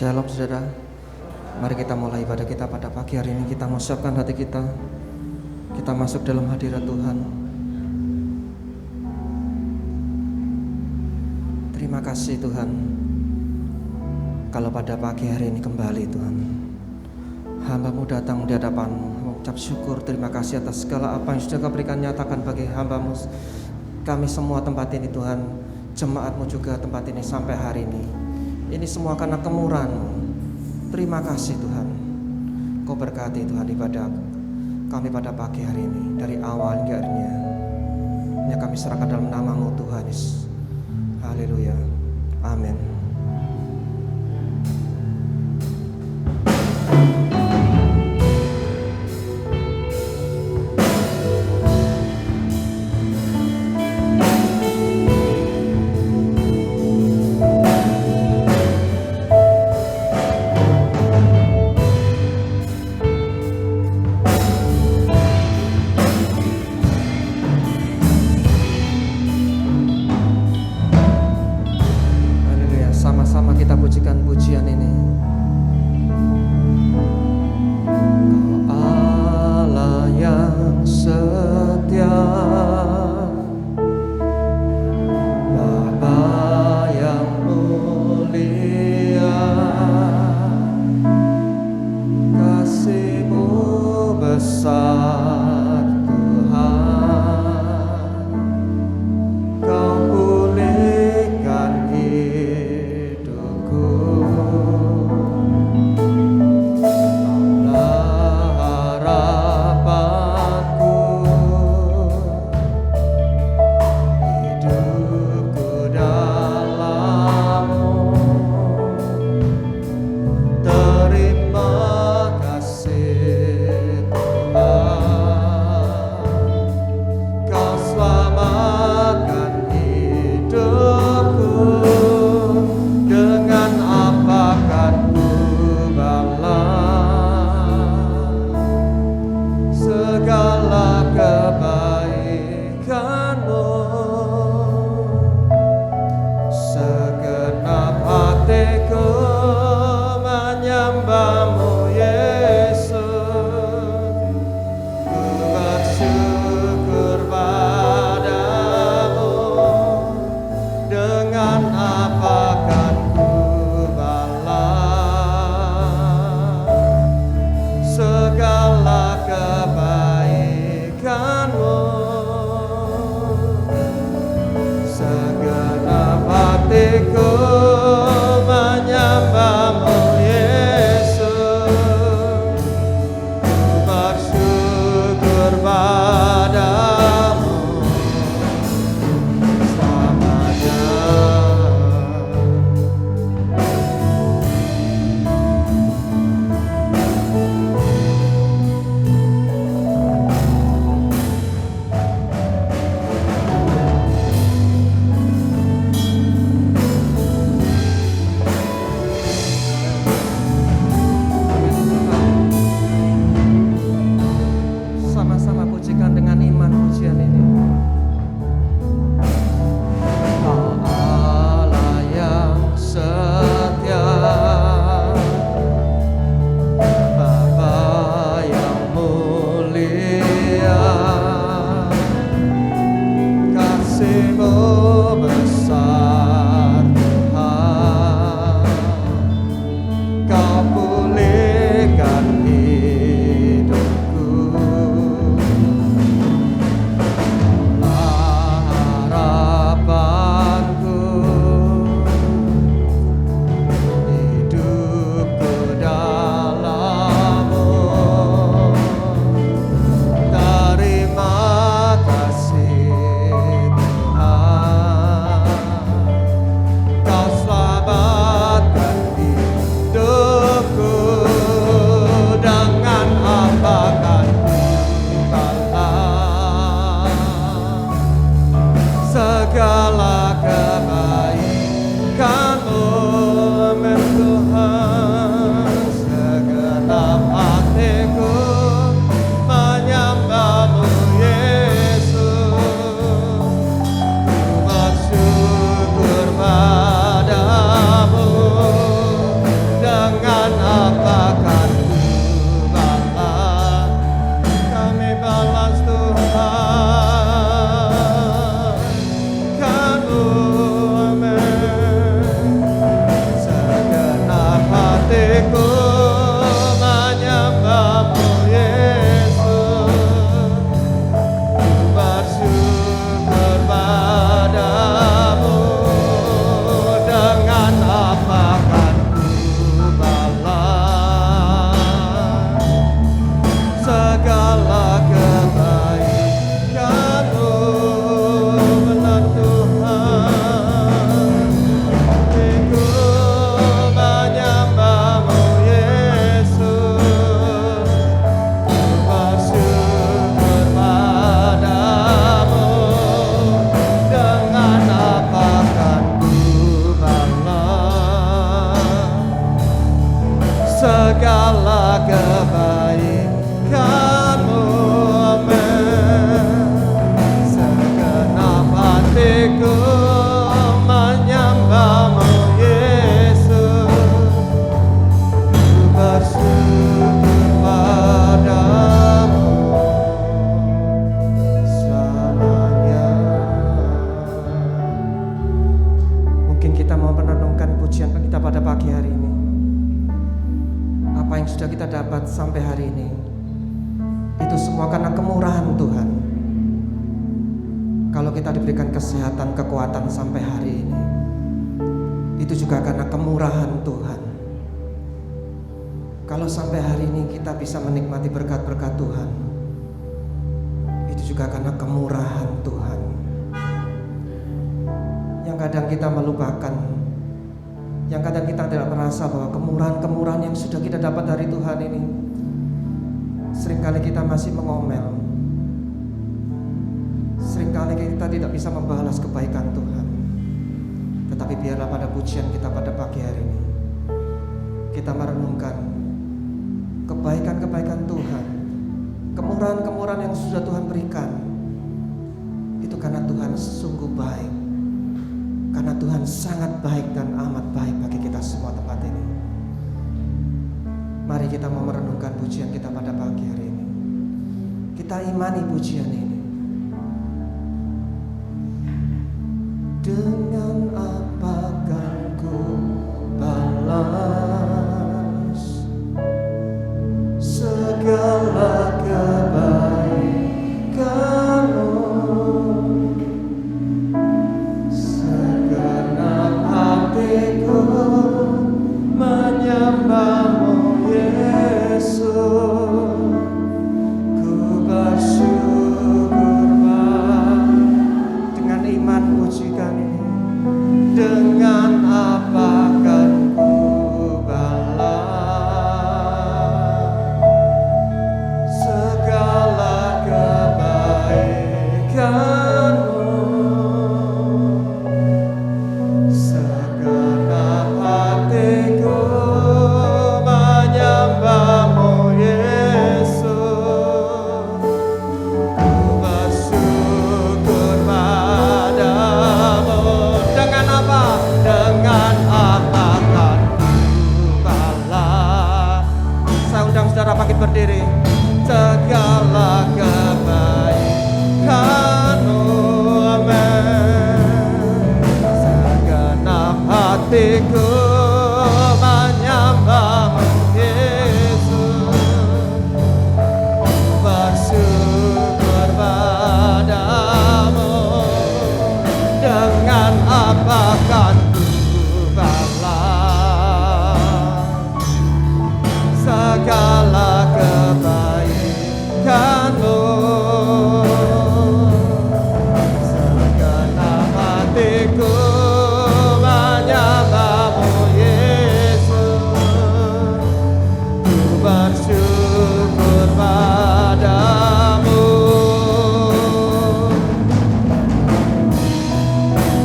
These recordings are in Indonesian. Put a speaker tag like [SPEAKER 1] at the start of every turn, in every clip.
[SPEAKER 1] Shalom saudara. Mari kita mulai ibadah kita pada pagi hari ini. Kita mau siapkan hati kita. Kita masuk dalam hadirat Tuhan. Terima kasih Tuhan, kalau pada pagi hari ini kembali Tuhan, hamba-Mu datang di hadapan-Mu, mengucap syukur, terima kasih atas segala apa yang sudah Kau berikan nyatakan bagi hamba-Mu. Kami semua tempat ini Tuhan, jemaat-Mu juga tempat ini sampai hari ini. Ini semua karena kemurahan-Mu. Terima kasih Tuhan. Kau berkati Tuhan ibadah kami pada pagi hari ini, dari awal hingga akhirnya. Hanya kami serahkan dalam nama-Mu Tuhan Yesus. Haleluya. Amin. Kau pulihkan hidupku. segala kebaikan-Mu, amin. Segenap hatiku menyembah-Mu, Yesus. Ku bersyukur padamu selamanya. Mungkin kita mau merenungkan pujian kita pada pagi hari ini. Apa yang sudah kita dapat sampai hari ini, itu semua karena kemurahan Tuhan. Kalau kita diberikan kesehatan, kekuatan sampai hari ini, itu juga karena kemurahan Tuhan. Kalau sampai hari ini kita bisa menikmati berkat-berkat Tuhan, itu juga karena kemurahan Tuhan. Yang kadang kita melupakan, yang kadang kita tidak merasa bahwa kemurahan-kemurahan yang sudah kita dapat dari Tuhan ini, seringkali kita masih mengomel. Seringkali kita tidak bisa membalas kebaikan Tuhan. Tetapi biarlah pada pujian kita pada pagi hari ini, kita merenungkan kebaikan-kebaikan Tuhan, kemurahan-kemurahan yang sudah Tuhan berikan. Itu karena Tuhan sungguh baik, karena Tuhan sangat baik dan amat baik bagi kita semua tempat ini. Mari kita mau merenungkan pujian kita pada pagi hari ini. Kita imani pujian ini. Dengan apa kan ku balas segala kebaikan-Mu? Segenap hatiku menyembah-Mu, Yesus. Ku bersyukur dengan iman pujikan ini. Dengan apa kan ku balas segala kebaikan-Mu? Segenap hatiku menyembah-Mu, Yesus. Ku bersyukur padamu. Dengan apa? Dengan apa kan ku balas? Saya undang saudara bangkit berdiri. Segala kebaikan-Mu, amin. Segenap hatiku menyembah-Mu, Yesus. Bersyukur padamu. Dengan apa kan ku balas segala kebaikan-Mu? Segenap hatiku menyembah-Mu, Yesus. Ku bersyukur padamu.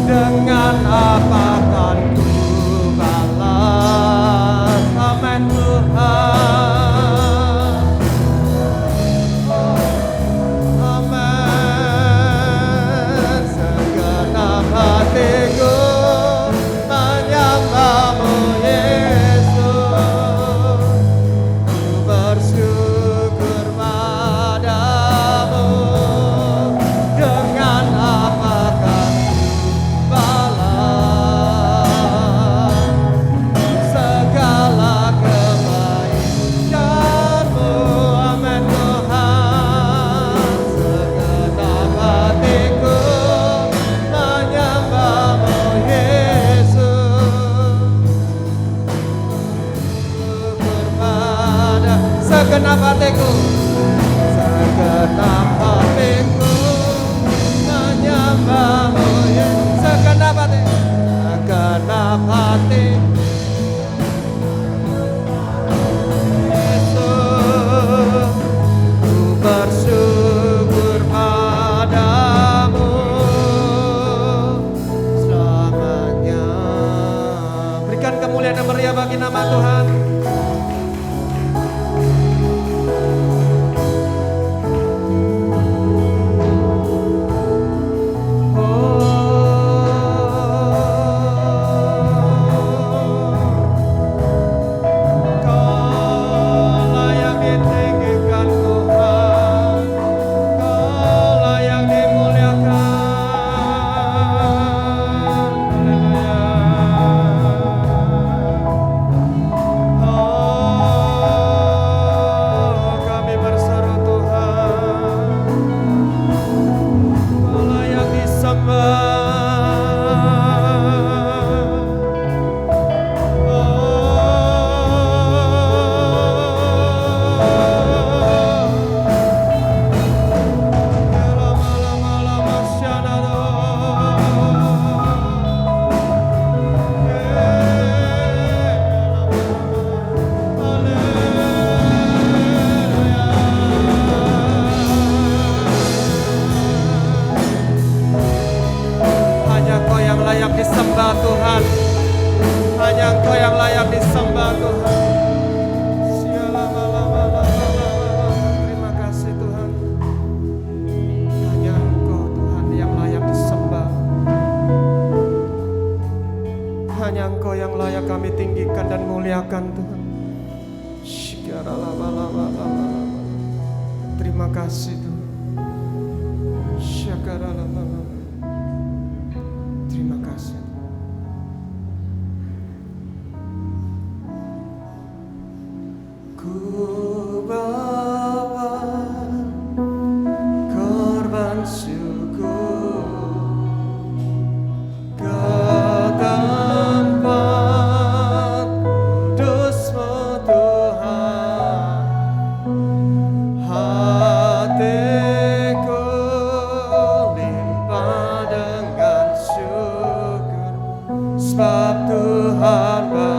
[SPEAKER 1] Dengan apa kan ku balas? Amin Tuhan. Amin. Segenap hatiku menyembah-Mu, Yesus. Ku bersyukur padamu. Dengan apa kan segala kebaikan-Mu, amin Tuhan. Segenap hatiku menyembah-Mu, Yesus. Syukur pada segenap hatiku, segenap hatiku menyembah-Mu, Yesus. Segenap hati, segenap hati. Bersyukur padamu selamanya. Berikan kemuliaan dan meriah bagi nama Tuhan. Engkau yang layak disembah Tuhan. Terima kasih Tuhan. Hanya Engkau Tuhan yang layak disembah. Hanya Engkau yang layak kami tinggikan dan muliakan Tuhan. Terima kasih Tuhan. Terima kasih. Ku bawa korban syukur ke tempat kudus-Mu Tuhan. Hatiku limpah dengan syukur, sebab Tuhan baik.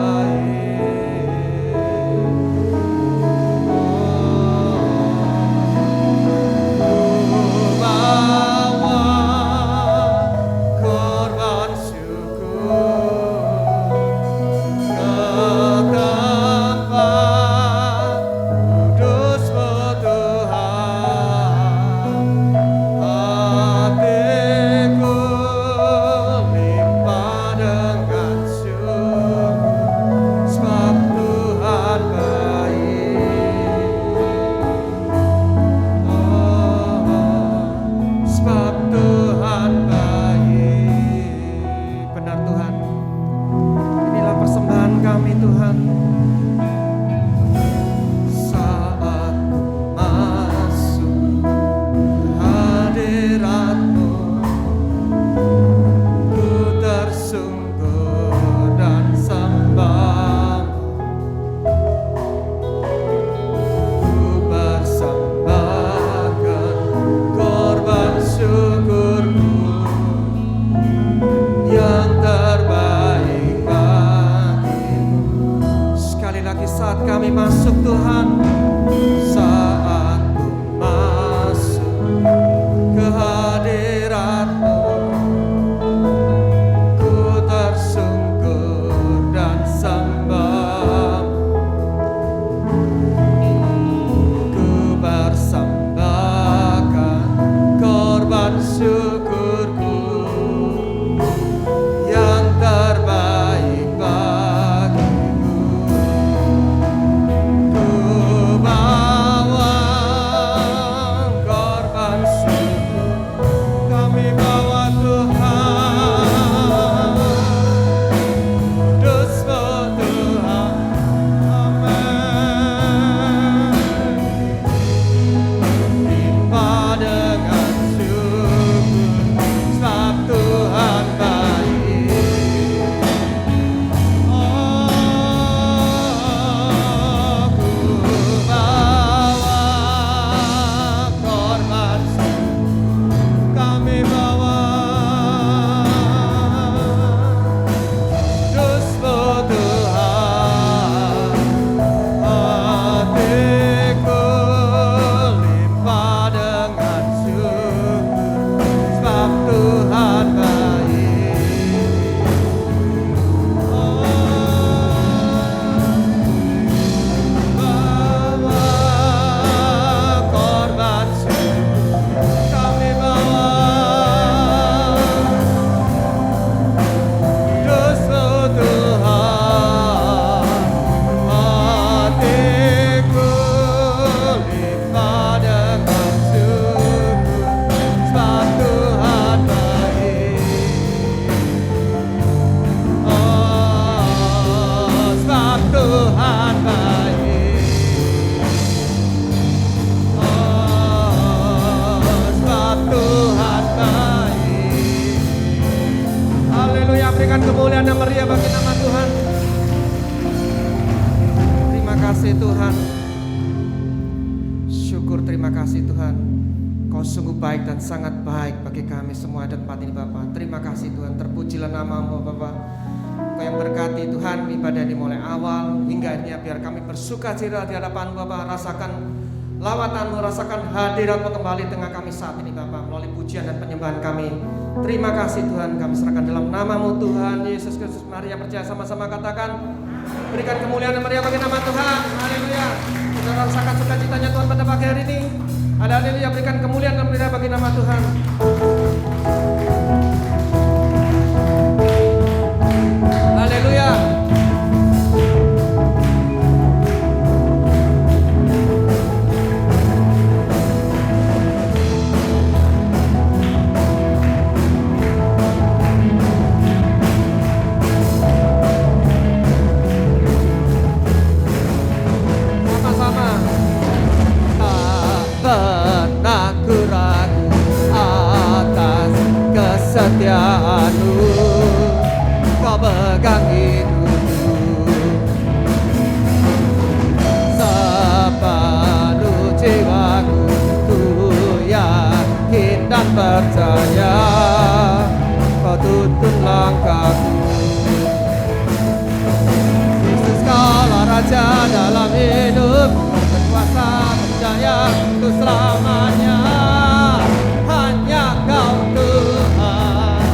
[SPEAKER 1] kasih Tuhan. Syukur, terima kasih Tuhan. Kau sungguh baik dan sangat baik bagi kami semua di tempat ini Bapa. Terima kasih Tuhan, terpujilah nama-Mu Bapa. Kau yang berkati Tuhan ibadah ini mulai awal hingga akhirnya, biar kami bersuka cita di hadapan Bapa. Rasakan lawatan-Mu, rasakan hadirat-Mu kembali tengah kami saat ini Bapa, melalui pujian dan penyembahan kami. Terima kasih Tuhan, kami serahkan dalam nama-Mu Tuhan Yesus Kristus. Mari yang percaya sama-sama katakan, berikan kemuliaan dan meriah bagi nama Tuhan. Haleluya. Kita rasakan sukacitanya Tuhan pada pagi hari ini. Haleluya, berikan kemuliaan dan meriah bagi nama Tuhan. Haleluya. Kesetiaan-Mu, Kau pegang hidupku sepenuh jiwaku. Ku yakin dan percaya Kau tuntun langkahku. Yesus, Kaulah Raja dalam hidupku, berkuasa berjaya untuk selamanya. Hanya Kau Tuhan,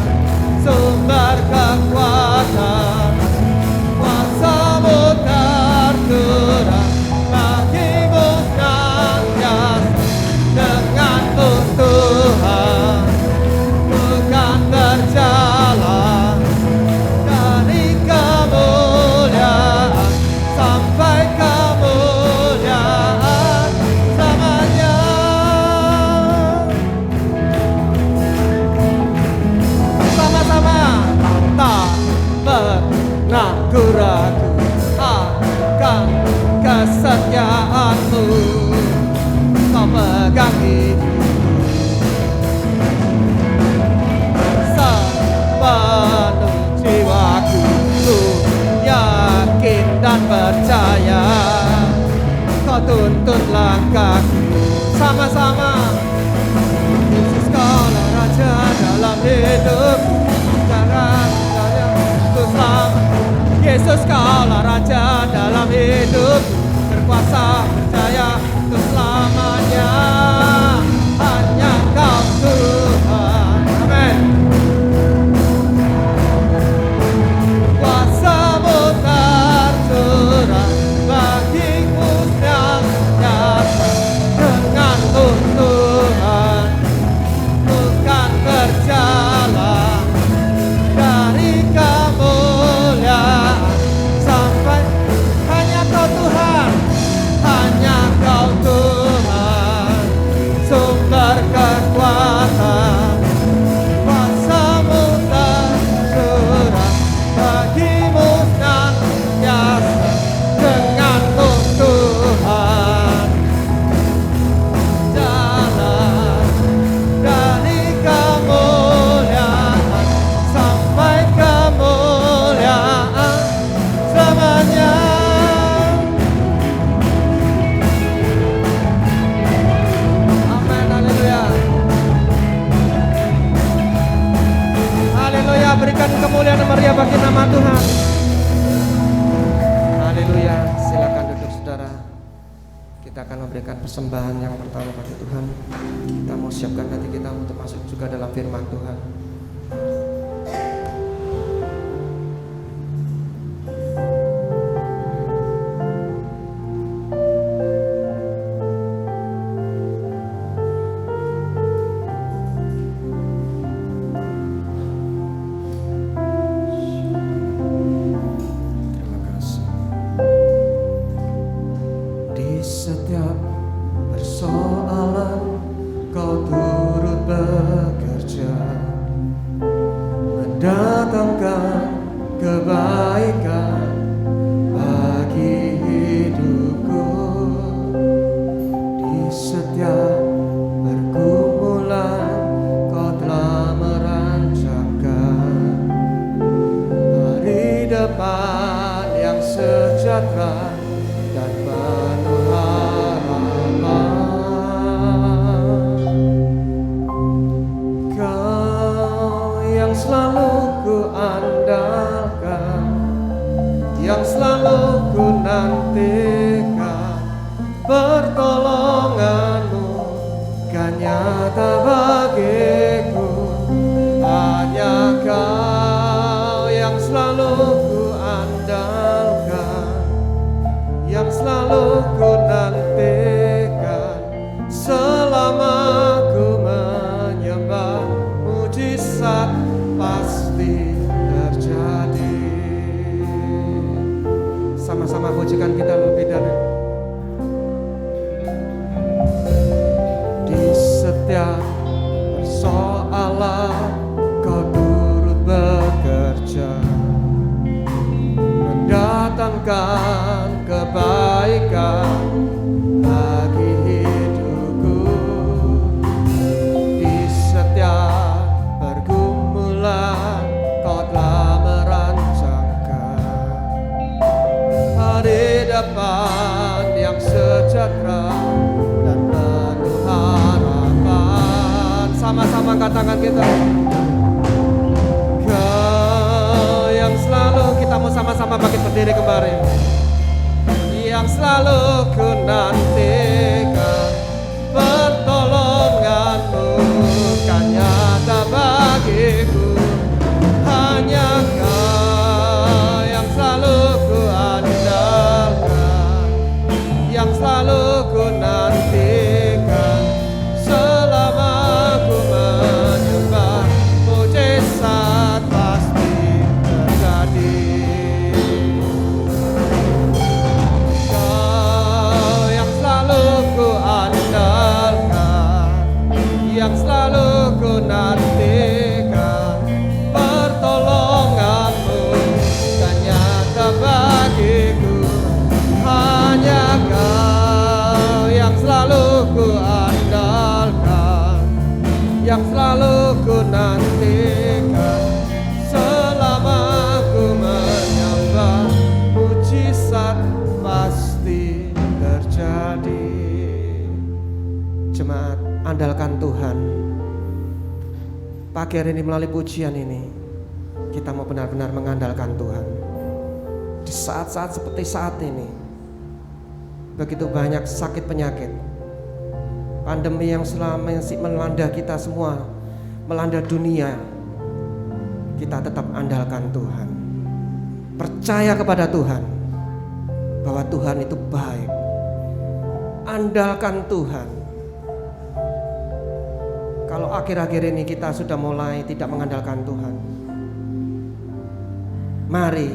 [SPEAKER 1] sumber kekuatan, kuasa-Mu tercurah bagi-Mu senantiasa. Dengan-Mu Tuhan, bukan berjalan dari kemuliaan sampai kemuliaan selamanya. Sama-sama, tak pernah ku ragu akan kesetiaan-Mu. Kau pegang hidupku sepenuh jiwaku. Ku yakin dan percaya Kau tuntun langkahku. Sama-sama, Yesus, Kaulah Raja dalam hidupku, cara saya untuk selamat. Yesus, Kaulah Raja dalam hidupku, berkuasa berjaya untuk selamanya. Hanya Kau Tuhan, amin. Kuasa-Mu tercurah bagiku senantiasa. Dengan-Mu Tuhan, bukan berjalan dari kemuliaan sampai. Hanya Kau Tuhan, hanya Kau Tuhan, sumber kekuatan, kuasa-Mu tercurah bagi-Mu senantiasa. Dengan-Mu Tuhan, jalan dari kemuliaan sampai kemuliaan selamanya. Amin, haleluya. Haleluya, berikan kemuliaan dan meriah bagi nama Tuhan. Haleluya, silakan duduk saudara. Kita akan memberikan persembahan yang pertama bagi Tuhan. Kita mau siapkan hati kita untuk masuk juga dalam firman Tuhan. Terima kasih. Di setiap persoalan Kau turut bekerja, mendatangkan kebaikan bagi hidupku. Di setiap pergumulan Kau telah merancangkan hari depan yang sejahtera dan penuh harapan. Kau yang selalu ku andalkan, yang selalu ku nantikan, Pertolonganmu kan nyata bagiku. Hanya Kau yang selalu ku andalkan, yang selalu ku nantikan. Selama ku menyembah, mujizat pasti terjadi. Sama-sama pujikan kita lebih dari di setiap persoalan Kau turut bekerja, mendatangkan kebaikan bagi hidupku. Di setiap pergumulan Kau telah merancangkan hari depan yang sejahtera dan penuh harapan. Sama-sama angkat tangan kita. Kau yang selalu, kita mau sama-sama bangkit berdiri kembali. Yang selalu ku nantikan, pertolonganmu kan nyata bagiku. Hanya Kau yang selalu ku andalkan, yang selalu ku nantikan. Selama ku menyembah, mujizat pasti terjadi. Kau yang selalu ku andalkan, yang selalu ku nantikan. Pertolonganmu kan nyata bagiku. Hanya Kau yang selalu ku andalkan, yang selalu ku nantikan. Selama ku menyembah, mujizat pasti terjadi. Jemaat, andalkan Tuhan. Pagi hari ini melalui pujian ini, kita mau benar-benar mengandalkan Tuhan. Di saat-saat seperti saat ini, begitu banyak sakit penyakit, pandemi yang selama yang melanda kita semua, melanda dunia, kita tetap andalkan Tuhan. Percaya kepada Tuhan bahwa Tuhan itu baik. Andalkan Tuhan. Kalau akhir-akhir ini kita sudah mulai tidak mengandalkan Tuhan, mari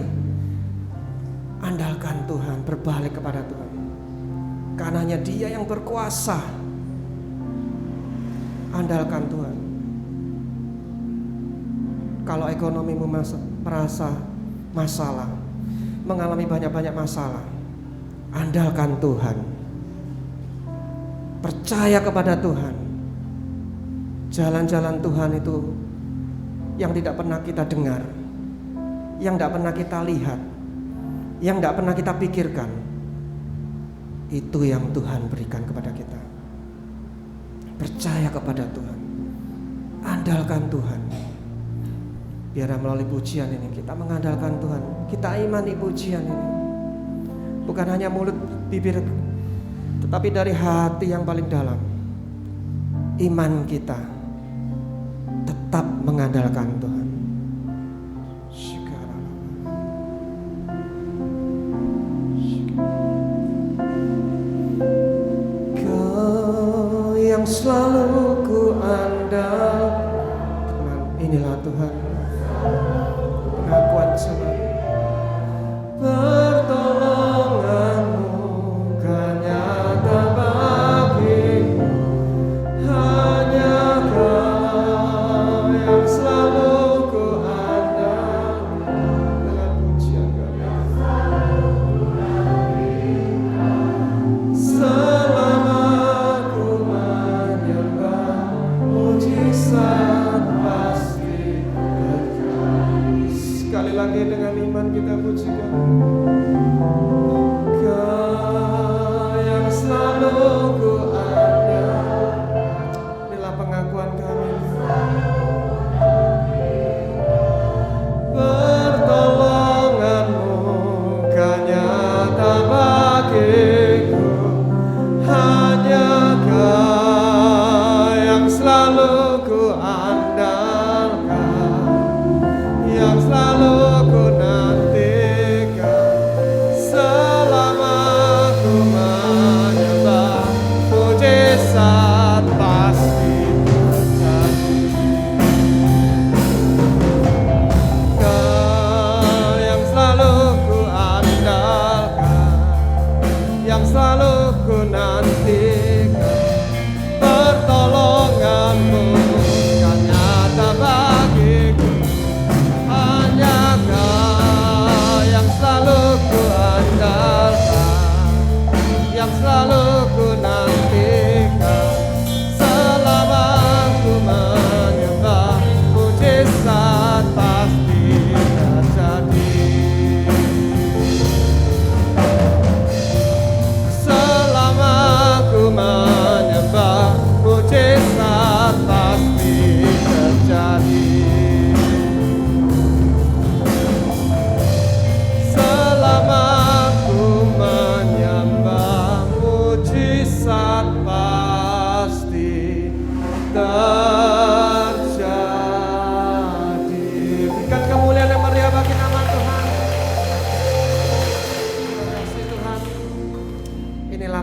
[SPEAKER 1] andalkan Tuhan, berbalik kepada Tuhan. Karena hanya Dia yang berkuasa. Andalkan Tuhan. Kalau ekonomimu merasa masalah, mengalami banyak-banyak masalah, andalkan Tuhan. Percaya kepada Tuhan. Jalan-jalan Tuhan itu yang tidak pernah kita dengar, yang tidak pernah kita lihat, yang tidak pernah kita pikirkan, itu yang Tuhan berikan kepada kita. Percaya kepada Tuhan, andalkan Tuhan. Biar melalui pujian ini kita mengandalkan Tuhan, kita imani pujian ini. Bukan hanya mulut, bibir, tetapi dari hati yang paling dalam. Iman kita tetap mengandalkan Tuhan. Kau yang selalu ku andalkan, inilah Tuhan pengakuan selalu. Pertolonganmu kan nyata bagiku. Hanya Kau yang selalu ku andalkan. Dengan pujian kami, selama ku menyembah, mujizat pasti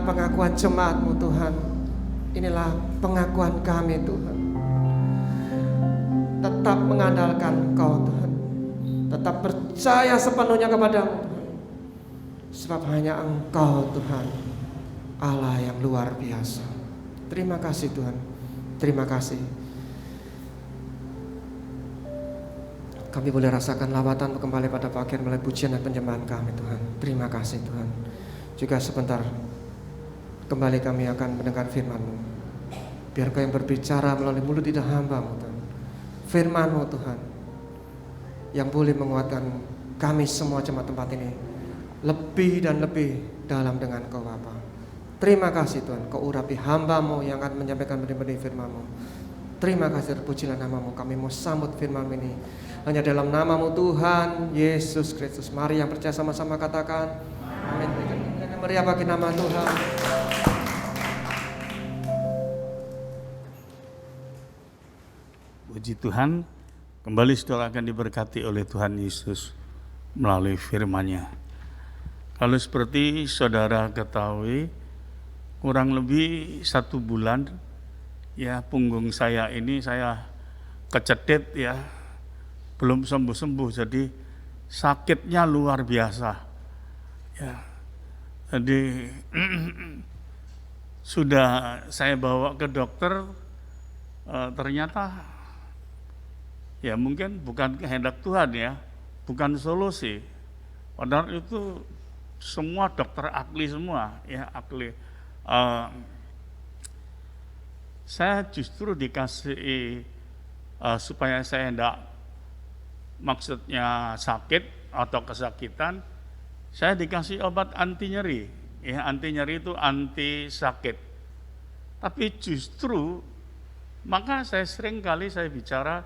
[SPEAKER 1] pengakuan jemaat-Mu Tuhan. Inilah pengakuan kami Tuhan. Tetap mengandalkan Engkau Tuhan. Tetap percaya sepenuhnya kepada-Mu Tuhan. Sebab hanya Engkau Tuhan, Allah yang luar biasa. Terima kasih Tuhan. Terima kasih. Kami boleh rasakan lawatan kembali pada pagi melalui pujian dan penyembahan kami Tuhan. Terima kasih Tuhan. Juga sebentar kembali kami akan mendengar firman-Mu. Biar Kau yang berbicara melalui mulut lidah hamba-Mu Tuhan. Firman-Mu Tuhan yang boleh menguatkan kami semua jemaat tempat ini lebih dan lebih dalam dengan Kau Bapa. Terima kasih Tuhan, Kau urapi hamba-Mu yang akan menyampaikan benih-benih firman-Mu. Terima kasih, terpujilah nama-Mu. Kami mau sambut firman ini hanya dalam nama-Mu Tuhan Yesus Kristus. Mari yang percaya sama-sama katakan amin. Berikan meriah bagi nama Tuhan.
[SPEAKER 2] Puji Tuhan, kembali saudara akan diberkati oleh Tuhan Yesus melalui firman-Nya. Kalau seperti saudara ketahui, kurang lebih 1 bulan ya punggung saya ini saya kecetit ya, belum sembuh-sembuh, jadi sakitnya luar biasa ya. Jadi sudah saya bawa ke dokter, ternyata ya mungkin bukan kehendak Tuhan ya, bukan solusi. Padahal itu semua dokter ahli semua ya, ahli. Saya justru dikasih supaya saya tidak maksudnya sakit atau kesakitan, saya dikasih obat anti nyeri ya, anti nyeri itu anti sakit. Tapi justru maka saya sering kali saya bicara,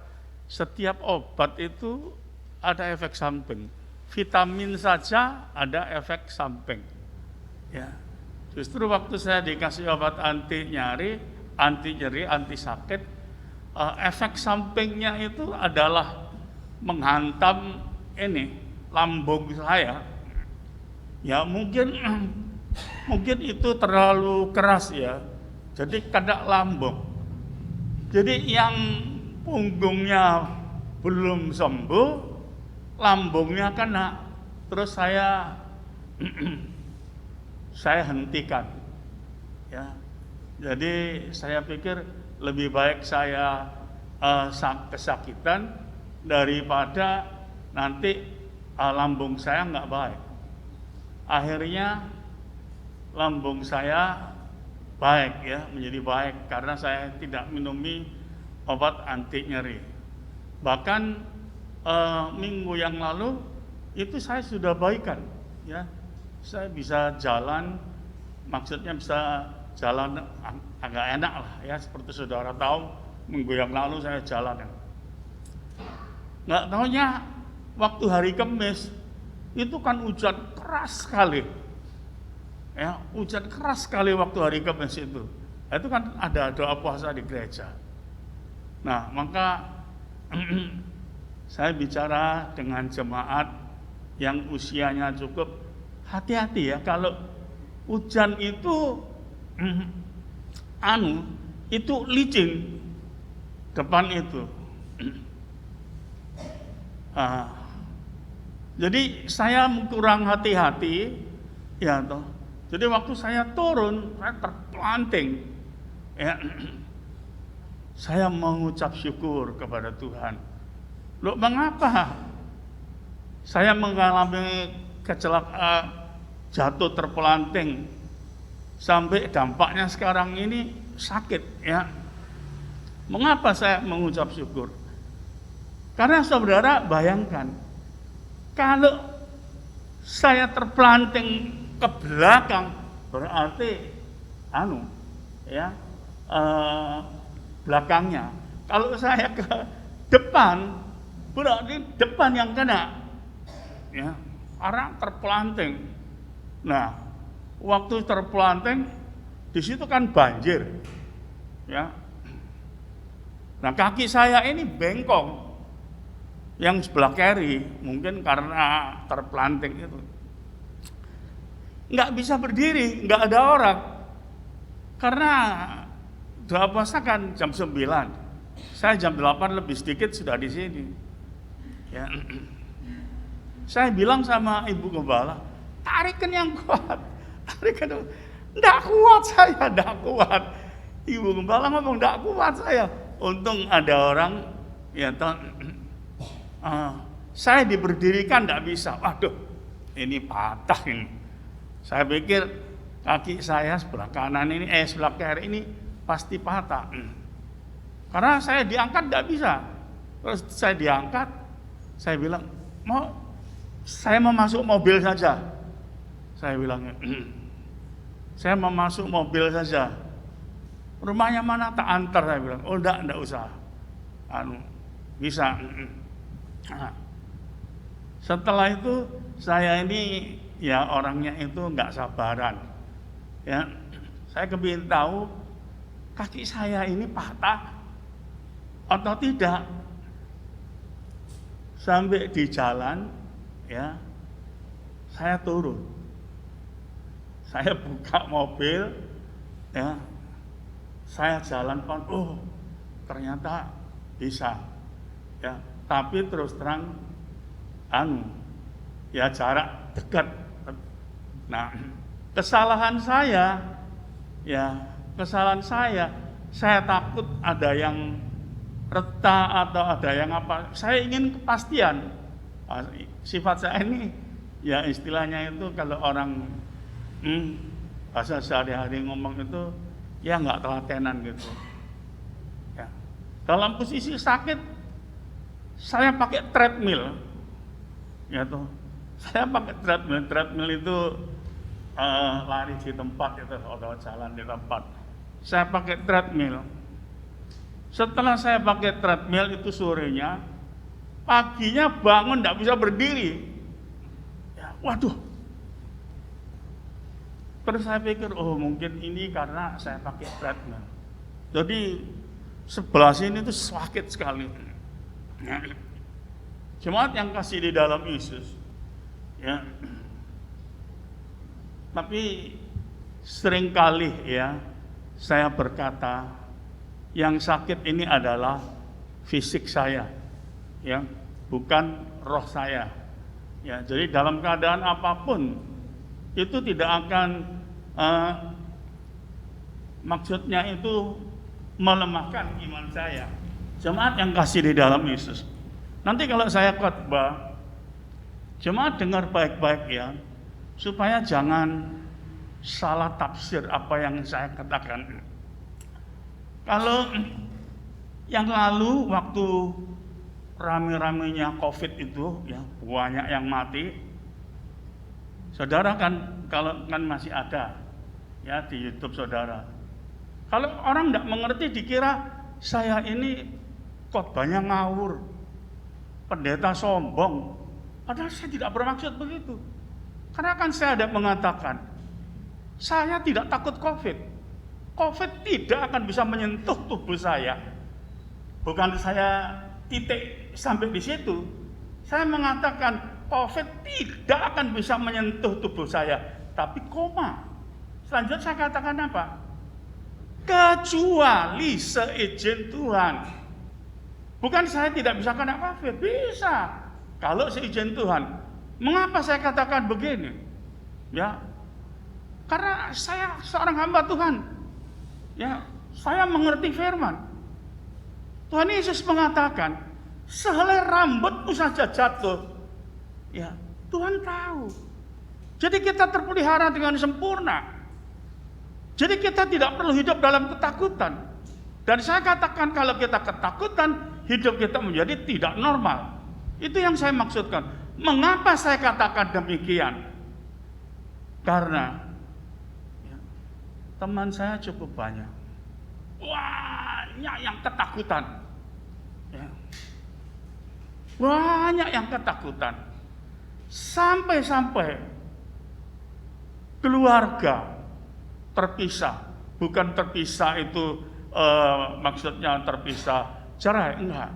[SPEAKER 2] setiap obat itu ada efek samping. Vitamin saja ada efek samping. Ya. Justru waktu saya dikasih obat anti nyeri, anti sakit, efek sampingnya itu adalah menghantam ini lambung saya. Ya mungkin itu terlalu keras ya. Jadi kena lambung. Jadi yang punggungnya belum sembuh, lambungnya kena. Terus saya hentikan. Ya. Jadi saya pikir lebih baik saya kesakitan daripada nanti lambung saya nggak baik. Akhirnya lambung saya baik ya, menjadi baik karena saya tidak minumi obat anti nyeri. Bahkan minggu yang lalu itu saya sudah baikan ya. Saya bisa jalan, maksudnya bisa jalan agak enak lah ya, seperti saudara tahu minggu yang lalu saya jalan. Nggak taunya waktu hari Kamis itu kan hujan keras sekali. Ya, hujan keras sekali waktu hari Kamis itu. Itu kan ada doa puasa di gereja. Nah, maka saya bicara dengan jemaat yang usianya cukup, hati-hati ya kalau hujan itu itu licin depan itu. Jadi saya kurang hati-hati ya toh. Jadi waktu saya turun, saya terpelanting. Ya, saya mengucap syukur kepada Tuhan. Loh, mengapa saya mengalami kecelakaan, jatuh terpelanting sampai dampaknya sekarang ini sakit ya? Mengapa saya mengucap syukur? Karena saudara bayangkan, kalau saya terpelanting ke belakang berarti belakangnya. Kalau saya ke depan berarti depan yang kena. Ya, orang terpelanting. Nah, waktu terpelanting di situ kan banjir. Ya. Nah, kaki saya ini bengkok. Yang sebelah kiri mungkin karena terpelanting itu. nggak bisa berdiri, nggak ada orang. Karena doa puasa kan jam 9. Saya jam 8 lebih sedikit sudah di sini. Ya. Saya bilang sama Ibu Gembala, tarikan yang kuat. Tarikan. Nggak kuat saya, nggak kuat. Ibu Gembala ngomong, nggak kuat saya. Untung ada orang, ya saya diberdirikan nggak bisa. Waduh, ini patah ini. Saya pikir kaki saya sebelah kanan ini, sebelah kiri ini pasti patah. Karena saya diangkat nggak bisa. Terus saya diangkat, saya bilang, saya mau masuk mobil saja. Saya bilang, saya mau masuk mobil saja. Rumahnya mana tak antar, saya bilang. Oh enggak usah. Bisa. Setelah itu saya ini ya orangnya itu nggak sabaran. Ya, saya kepingin tahu kaki saya ini patah atau tidak. Sampai di jalan, ya, saya turun. Saya buka mobil, ya, saya jalan, ternyata bisa, ya. Tapi terus terang, ya jarak dekat. Nah, kesalahan saya takut ada yang retak atau ada yang apa. Saya ingin kepastian. Sifat saya ini, ya istilahnya itu kalau orang bahasa sehari-hari ngomong itu, ya nggak telatenan gitu. Ya. Dalam posisi sakit, saya pakai treadmill, ya tuh. Saya pakai treadmill itu lari di tempat itu atau jalan di tempat. Saya pakai treadmill. Setelah saya pakai treadmill itu sorenya, paginya bangun nggak bisa berdiri. Ya, waduh. Terus saya pikir, mungkin ini karena saya pakai treadmill. Jadi sebelah sini itu sakit sekali. Jemaat yang kasih di dalam Yesus, ya. Tapi seringkali ya saya berkata, yang sakit ini adalah fisik saya, ya, bukan roh saya. Ya, jadi dalam keadaan apapun itu tidak akan maksudnya itu melemahkan iman saya. Jemaat yang kasih di dalam Yesus. Nanti kalau saya khotbah, jemaat dengar baik-baik ya, supaya jangan salah tafsir apa yang saya katakan. Kalau yang lalu waktu rame-ramenya COVID itu, ya banyak yang mati. Saudara kan kalau kan masih ada ya di YouTube saudara. Kalau orang tidak mengerti dikira saya ini khotbahnya ngawur, pendeta sombong. Padahal saya tidak bermaksud begitu. Karena kan saya ada mengatakan, saya tidak takut COVID. COVID tidak akan bisa menyentuh tubuh saya. Bukan saya titik sampai di situ. Saya mengatakan COVID tidak akan bisa menyentuh tubuh saya. Tapi koma. Selanjutnya saya katakan apa? Kecuali seizin Tuhan. Bukan saya tidak bisa kena COVID. Bisa. Kalau seizin Tuhan. Mengapa saya katakan begini? Ya, karena saya seorang hamba Tuhan. Ya, saya mengerti firman. Tuhan Yesus mengatakan, sehelai rambutmu saja jatuh. Ya, Tuhan tahu. Jadi kita terpelihara dengan sempurna. Jadi kita tidak perlu hidup dalam ketakutan. Dan saya katakan kalau kita ketakutan, hidup kita menjadi tidak normal. Itu yang saya maksudkan. Mengapa saya katakan demikian? Karena ya, teman saya cukup banyak. Banyak yang ketakutan. Ya. Banyak yang ketakutan. Sampai-sampai keluarga terpisah. Bukan terpisah itu maksudnya terpisah cerai, enggak.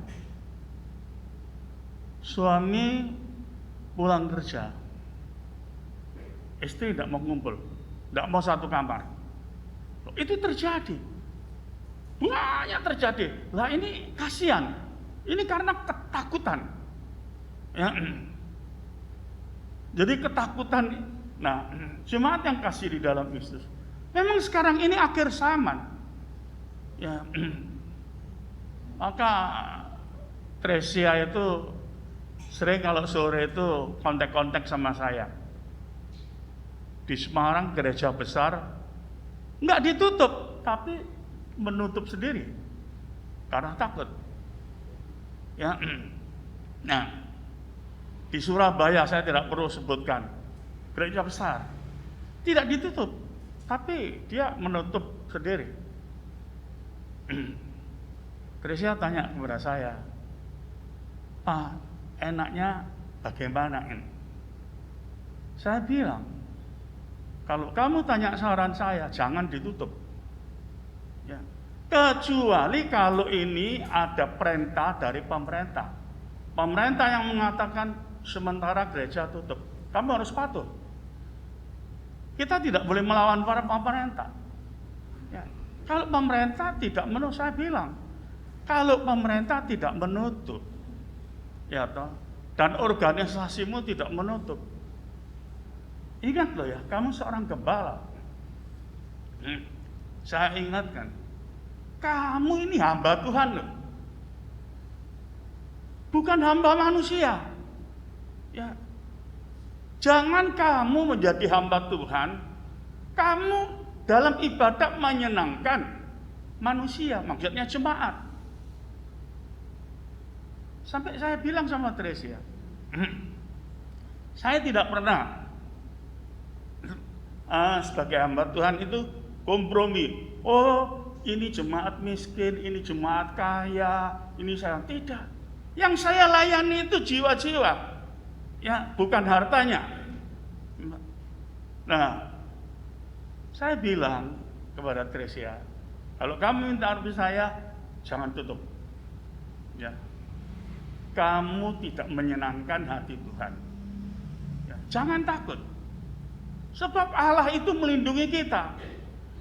[SPEAKER 2] Suami pulang kerja, istri tidak mau ngumpul, tidak mau satu kamar. Itu terjadi, banyak terjadi. Lah ini kasihan, ini karena ketakutan. Ya. Jadi ketakutan. Nah, jemaat yang kasih di dalam Kristus, memang sekarang ini akhir zaman. Ya, maka Tresia itu sering kalau sore itu kontak-kontak sama saya. Di Semarang gereja besar, nggak ditutup, tapi menutup sendiri karena takut. Ya, nah di Surabaya saya tidak perlu sebutkan, gereja besar tidak ditutup, tapi dia menutup sendiri. Tresia tanya kepada saya, "Pak, enaknya bagaimana ini?" Saya bilang, kalau kamu tanya saran saya, jangan ditutup. Ya. Kecuali kalau ini ada perintah dari pemerintah. Pemerintah yang mengatakan sementara gereja tutup, kamu harus patuh. Kita tidak boleh melawan para pemerintah. Ya. Kalau pemerintah tidak menutup, saya bilang, kalau pemerintah tidak menutup, ya toh, dan organisasimu tidak menutup, ingat loh ya, kamu seorang gembala. Saya ingatkan, kamu ini hamba Tuhan loh, bukan hamba manusia. Ya, jangan kamu menjadi hamba Tuhan, kamu dalam ibadah menyenangkan manusia, maksudnya jemaat. Sampai saya bilang sama Tresia, saya tidak pernah sebagai hamba Tuhan itu kompromi. Oh, ini jemaat miskin, ini jemaat kaya, ini saya tidak. Yang saya layani itu jiwa-jiwa, ya, bukan hartanya. Nah, saya bilang kepada Tresia, kalau kamu minta arti saya, jangan tutup. Ya, kamu tidak menyenangkan hati Tuhan. Ya, jangan takut. Sebab Allah itu melindungi kita.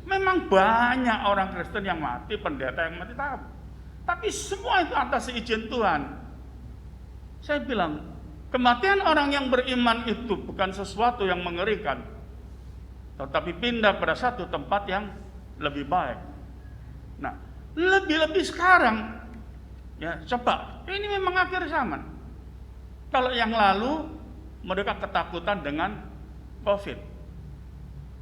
[SPEAKER 2] Memang banyak orang Kristen yang mati, pendeta yang mati, tapi semua itu atas izin Tuhan. Saya bilang, kematian orang yang beriman itu bukan sesuatu yang mengerikan, tetapi pindah pada satu tempat yang lebih baik. Nah, lebih-lebih sekarang, ya coba, ini memang akhir zaman. Kalau yang lalu mereka ketakutan dengan COVID.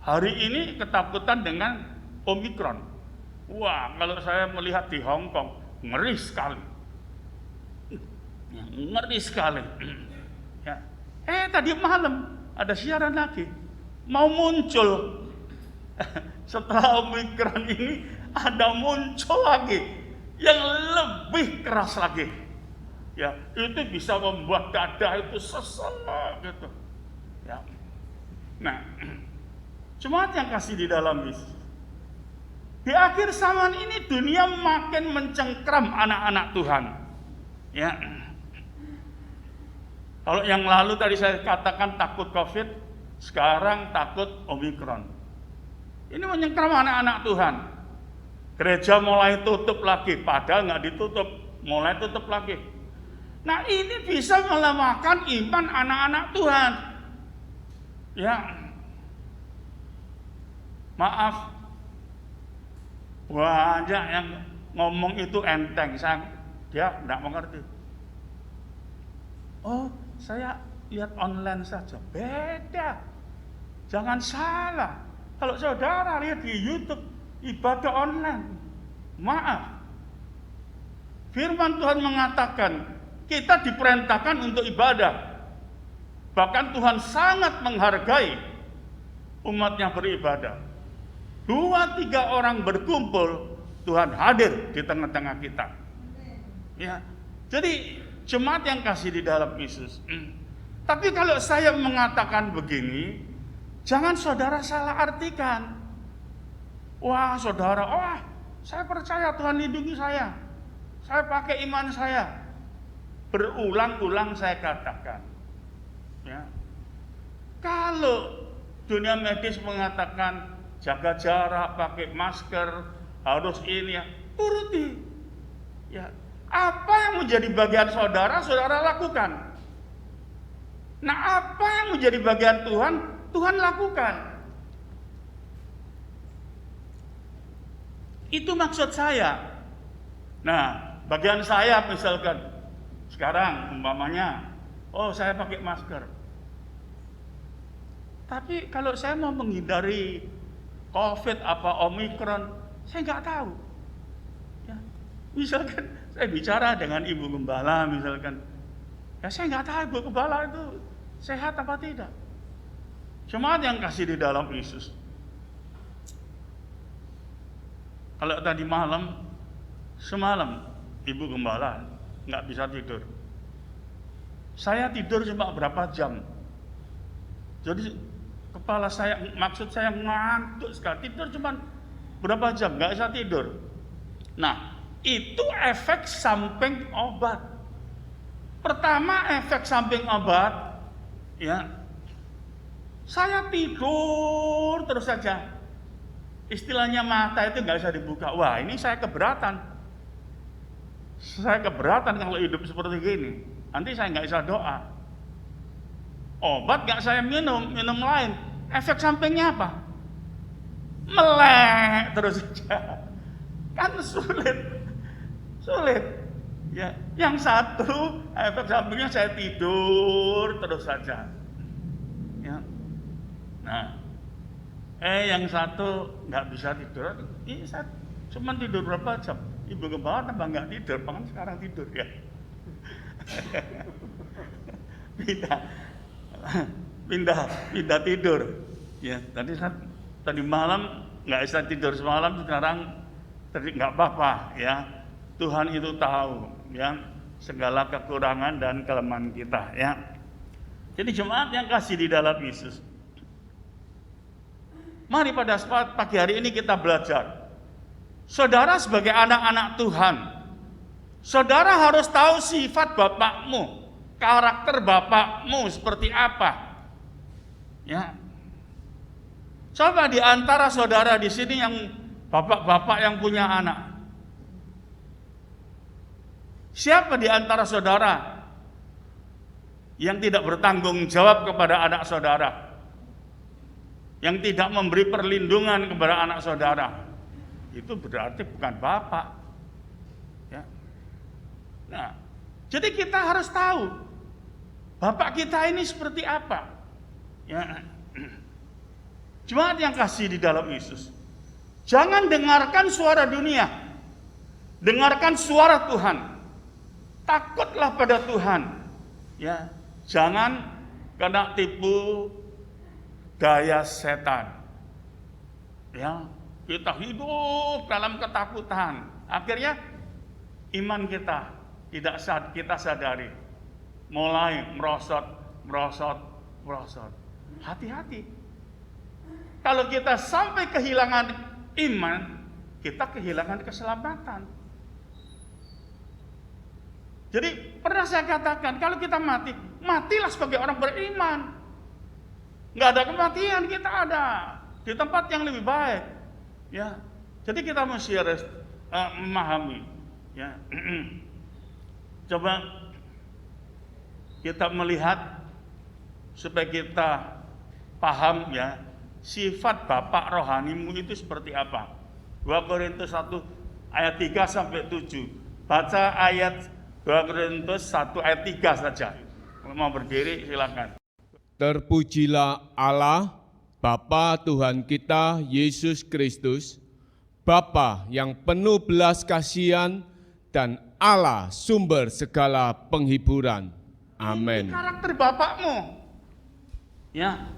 [SPEAKER 2] Hari ini ketakutan dengan Omikron. Wah, kalau saya melihat di Hong Kong, ngeri sekali. Ya, ngeri sekali. Ya. Tadi malam ada siaran lagi. Mau muncul. Setelah Omikron ini ada muncul lagi yang lebih keras lagi. Ya, itu bisa membuat dada itu sesek gitu. Ya. Nah, jemaat yang kasih di dalam Yesus, di akhir zaman ini dunia makin mencengkram anak-anak Tuhan. Ya, kalau yang lalu tadi saya katakan takut COVID, sekarang takut Omikron. Ini mencengkram anak-anak Tuhan. Gereja mulai tutup lagi, padahal nggak ditutup, mulai tutup lagi. Nah, ini bisa melemahkan iman anak-anak Tuhan. Ya, maaf, banyak yang ngomong itu enteng, dia tidak mengerti. Oh, saya lihat online saja, beda. Jangan salah. Kalau saudara lihat di YouTube ibadah online, maaf, firman Tuhan mengatakan kita diperintahkan untuk ibadah. Bahkan Tuhan sangat menghargai umatnya beribadah. 2-3 orang berkumpul, Tuhan hadir di tengah-tengah kita. Ya, jadi jemaat yang kasih di dalam Yesus. Tapi kalau saya mengatakan begini, jangan saudara salah artikan. Wah, saudara, saya percaya Tuhan lindungi saya. Saya pakai iman saya. Berulang-ulang saya katakan. Ya. Kalau dunia medis mengatakan jaga jarak, pakai masker, harus ini ya, turuti. Ya, apa yang menjadi bagian saudara, saudara lakukan. Nah, apa yang menjadi bagian Tuhan, Tuhan lakukan. Itu maksud saya. Nah, bagian saya misalkan sekarang umpamanya, oh saya pakai masker. Tapi kalau saya mau menghindari COVID apa Omikron, saya nggak tahu. Ya, misalkan saya bicara dengan Ibu Gembala misalkan, ya saya nggak tahu Ibu Gembala itu sehat apa tidak. Jemaat yang kasih di dalam Yesus. Kalau tadi malam, semalam Ibu Gembala nggak bisa tidur. Saya tidur cuma berapa jam. Jadi kepala saya, maksud saya ngantuk sekali. Tidur cuma berapa jam, nggak bisa tidur. Nah, itu efek samping obat. Pertama efek samping obat, ya, saya tidur terus saja. Istilahnya mata itu nggak bisa dibuka. Wah, ini saya keberatan. Saya keberatan kalau hidup seperti gini. Nanti saya nggak bisa doa. Obat nggak saya minum lain. Efek sampingnya apa? Melek terus saja. Kan sulit. Ya, yang satu efek sampingnya saya tidur terus saja. Ya. Nah, yang satu nggak bisa tidur. Ini saya cuma tidur berapa jam? Ibu Gembala tambah nggak tidur, bahkan sekarang tidur ya. pindah tidur. Ya, tadi malam nggak bisa tidur semalam, sekarang tadi nggak apa-apa ya. Tuhan itu tahu ya segala kekurangan dan kelemahan kita ya. Jadi jemaat yang kasih di dalam Yesus, mari pada pagi hari ini kita belajar. Saudara sebagai anak-anak Tuhan, saudara harus tahu sifat bapakmu, karakter bapakmu seperti apa. Ya. Coba di antara saudara di sini yang bapak-bapak yang punya anak. Siapa di antara saudara yang tidak bertanggung jawab kepada anak saudara? Yang tidak memberi perlindungan kepada anak saudara? Itu berarti bukan bapak. Ya. Nah, jadi kita harus tahu bapak kita ini seperti apa. Ya. Jemaat yang kasih di dalam Yesus, jangan dengarkan suara dunia, dengarkan suara Tuhan. Takutlah pada Tuhan. Ya, jangan kena tipu daya setan. Ya. Kita hidup dalam ketakutan. Akhirnya iman kita tidak kita sadari. Mulai merosot. Hati-hati. Kalau kita sampai kehilangan iman, kita kehilangan keselamatan. Jadi pernah saya katakan, kalau kita mati, matilah sebagai orang beriman. Nggak ada kematian, kita ada di tempat yang lebih baik. Ya, jadi kita mesti harus memahami. Ya, coba kita melihat supaya kita paham ya sifat bapak rohanimu itu seperti apa. 2 Korintus 1 ayat 3 sampai 7. Baca ayat 2 Korintus 1 ayat 3 saja. Mau berdiri silakan.
[SPEAKER 3] Terpujilah Allah Bapa Tuhan kita Yesus Kristus, Bapa yang penuh belas kasihan dan Allah sumber segala penghiburan. Amin.
[SPEAKER 2] Karakter bapakmu. Ya.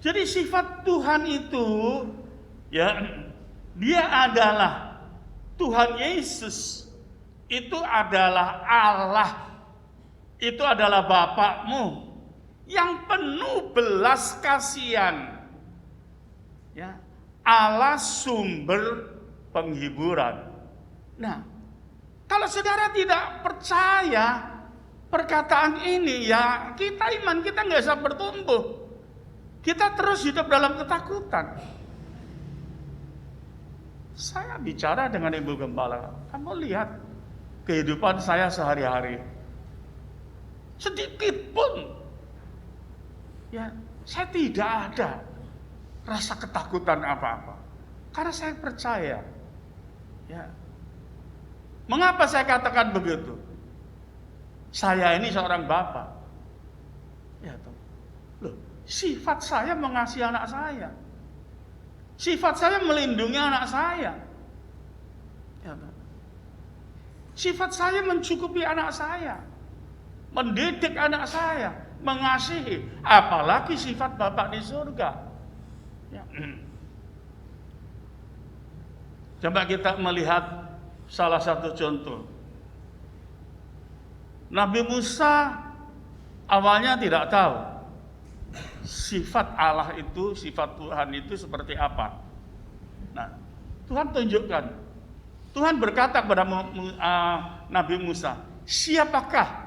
[SPEAKER 2] Jadi sifat Tuhan itu ya, dia adalah Tuhan Yesus. Itu adalah Allah. Itu adalah bapakmu yang penuh belas kasihan. Ya, Allah sumber penghiburan. Nah, kalau saudara tidak percaya perkataan ini, ya kita iman kita nggak bisa bertumbuh. Kita terus hidup dalam ketakutan. Saya bicara dengan Ibu Gembala, kamu lihat kehidupan saya sehari-hari. Sedikit pun ya, saya tidak ada rasa ketakutan apa-apa. Karena saya percaya. Ya. Mengapa saya katakan begitu? Saya ini seorang bapak. Ya, toh. Loh, sifat saya mengasihi anak saya. Sifat saya melindungi anak saya. Ya, toh. Sifat saya mencukupi anak saya. Mendidik anak saya, mengasihi, apalagi sifat Bapak di surga. Ya. Coba kita melihat salah satu contoh. Nabi Musa awalnya tidak tahu sifat Allah itu, sifat Tuhan itu seperti apa. Nah, Tuhan tunjukkan. Tuhan berkata kepada Nabi Musa, siapakah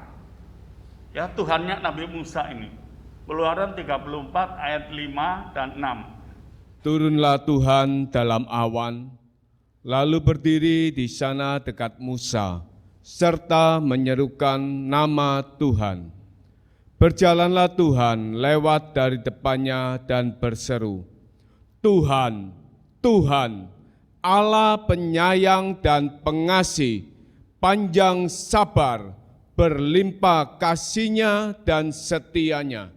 [SPEAKER 2] ya Tuhannya Nabi Musa ini? Keluaran 34 ayat 5 dan 6.
[SPEAKER 3] Turunlah Tuhan dalam awan, lalu berdiri di sana dekat Musa, serta menyerukan nama Tuhan. Berjalanlah Tuhan lewat dari depannya dan berseru, Tuhan, Tuhan, Allah penyayang dan pengasih, panjang sabar, berlimpah kasihnya dan setianya.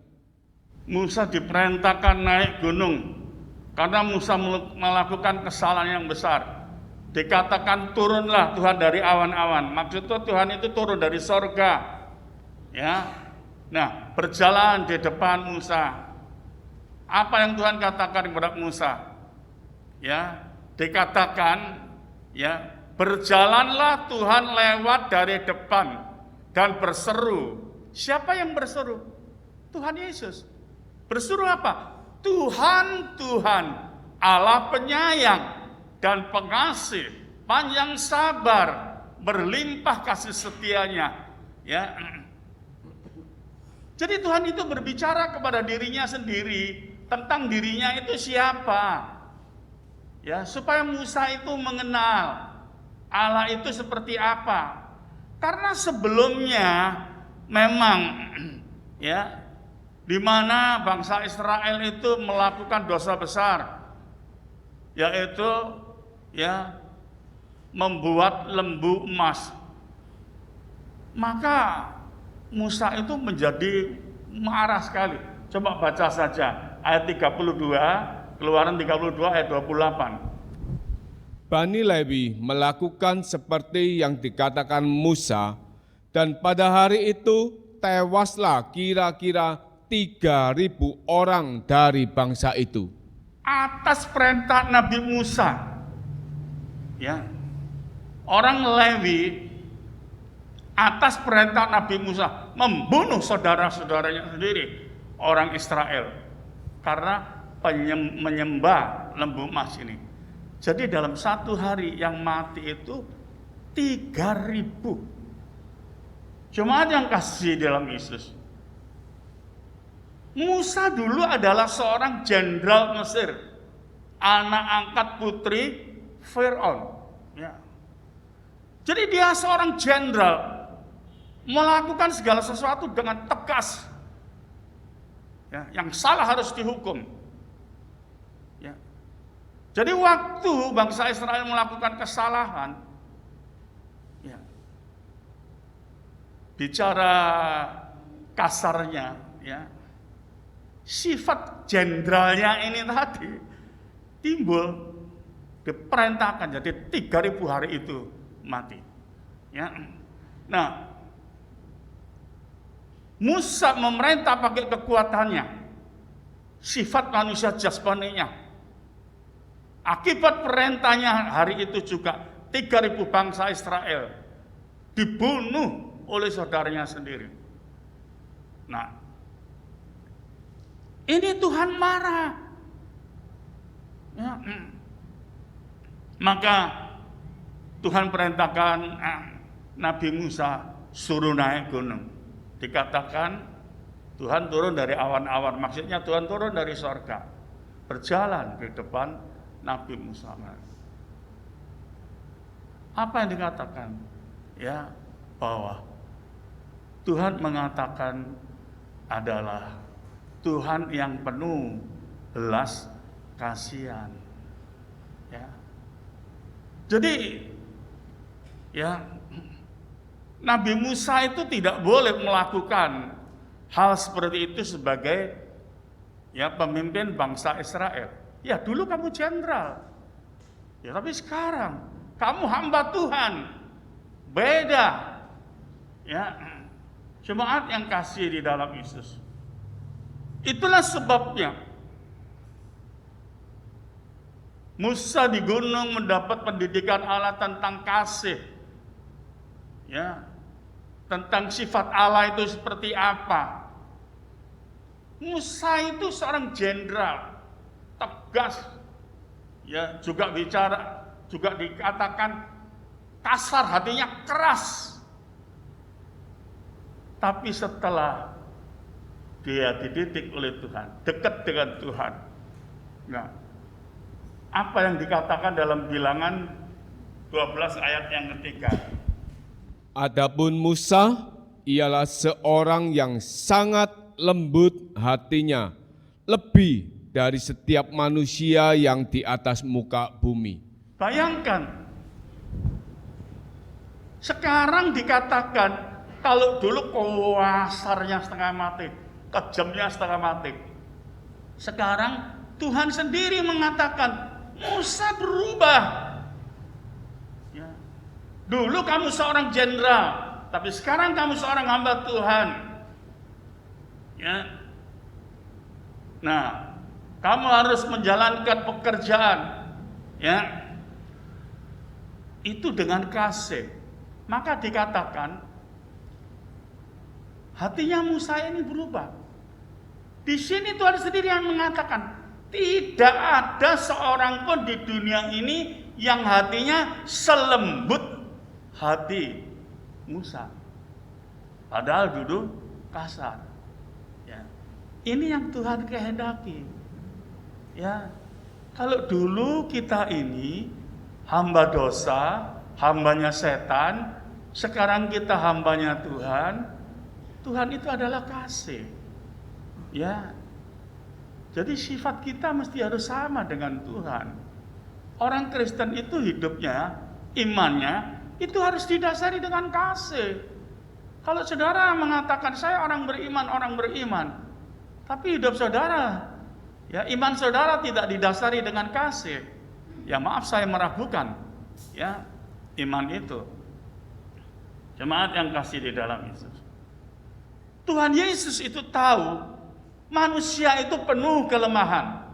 [SPEAKER 2] Musa diperintahkan naik gunung karena Musa melakukan kesalahan yang besar. Dikatakan turunlah Tuhan dari awan-awan. Maksudnya Tuhan itu turun dari sorga. Ya, nah berjalan di depan Musa. Apa yang Tuhan katakan kepada Musa? Ya, dikatakan ya berjalanlah Tuhan lewat dari depan dan berseru. Siapa yang berseru? Tuhan Yesus. Berseru apa? Tuhan, Tuhan, Allah penyayang dan pengasih, panjang sabar, berlimpah kasih setianya. Ya. Jadi Tuhan itu berbicara kepada dirinya sendiri tentang dirinya itu siapa. Ya, supaya Musa itu mengenal Allah itu seperti apa. Karena sebelumnya memang ya di mana bangsa Israel itu melakukan dosa besar, yaitu ya membuat lembu emas. Maka Musa itu menjadi marah sekali. Coba baca saja ayat 32, Keluaran 32 ayat 28.
[SPEAKER 3] Bani Lewi melakukan seperti yang dikatakan Musa, dan pada hari itu tewaslah kira-kira 3.000 orang dari bangsa itu.
[SPEAKER 2] Atas perintah Nabi Musa, ya, orang Lewi atas perintah Nabi Musa membunuh saudara-saudaranya sendiri, orang Israel, karena menyembah lembu emas ini. Jadi dalam satu hari yang mati itu 3.000 jemaat yang kasih dalam Yesus. Musa dulu adalah seorang jenderal Mesir, anak angkat putri Firaun. Ya. Jadi dia seorang jenderal, melakukan segala sesuatu dengan tegas. Ya, yang salah harus dihukum. Ya. Jadi waktu bangsa Israel melakukan kesalahan, ya, bicara kasarnya, ya, sifat jenderalnya ini tadi timbul, diperintahkan jadi 3.000 hari itu mati. Ya. Nah, Musa memerintah pakai kekuatannya, sifat manusia jasmaninya. Akibat perintahnya hari itu juga 3.000 bangsa Israel dibunuh oleh saudaranya sendiri. Nah, ini Tuhan marah. Ya. Maka Tuhan perintahkan Nabi Musa suruh naik gunung. Dikatakan Tuhan turun dari awan-awan, maksudnya Tuhan turun dari sorga, berjalan di depan Nabi Musa. Apa yang dikatakan? Ya, bahwa Tuhan mengatakan adalah Tuhan yang penuh belas kasihan. Ya. Jadi, ya, Nabi Musa itu tidak boleh melakukan hal seperti itu sebagai ya pemimpin bangsa Israel. Ya dulu kamu jenderal, ya tapi sekarang kamu hamba Tuhan, beda. Ya, jemaat yang kasih di dalam Yesus. Itulah sebabnya Musa di gunung mendapat pendidikan Allah tentang kasih. Ya, tentang sifat Allah itu seperti apa. Musa itu seorang jenderal, tegas, ya juga dikatakan kasar, hatinya keras. Tapi setelah dia dididik oleh Tuhan, dekat dengan Tuhan, nah, apa yang dikatakan dalam Bilangan 12 ayat yang ketiga?
[SPEAKER 3] Adapun Musa ialah seorang yang sangat lembut hatinya, lebih dari setiap manusia yang di atas muka bumi.
[SPEAKER 2] Bayangkan, sekarang dikatakan kalau dulu kasarnya setengah mati, kejamnya setengah mati. Sekarang Tuhan sendiri mengatakan, Musa berubah. Ya. Dulu kamu seorang jenderal, tapi sekarang kamu seorang hamba Tuhan. Ya. Nah, kamu harus menjalankan pekerjaan, ya, itu dengan kasih. Maka dikatakan hatinya Musa ini berubah. Di sini Tuhan sendiri yang mengatakan, tidak ada seorang pun di dunia ini yang hatinya selembut hati Musa. Padahal dulu kasar. Ya. Ini yang Tuhan kehendaki. Ya. Kalau dulu kita ini hamba dosa, hambanya setan, sekarang kita hambanya Tuhan. Tuhan itu adalah kasih. Ya. Jadi sifat kita mesti harus sama dengan Tuhan. Orang Kristen itu hidupnya, imannya, itu harus didasari dengan kasih. Kalau saudara mengatakan saya orang beriman, tapi hidup saudara, ya iman saudara tidak didasari dengan kasih, ya maaf saya meragukan, ya iman itu. Jemaat yang kasih di dalam Yesus. Tuhan Yesus itu tahu manusia itu penuh kelemahan.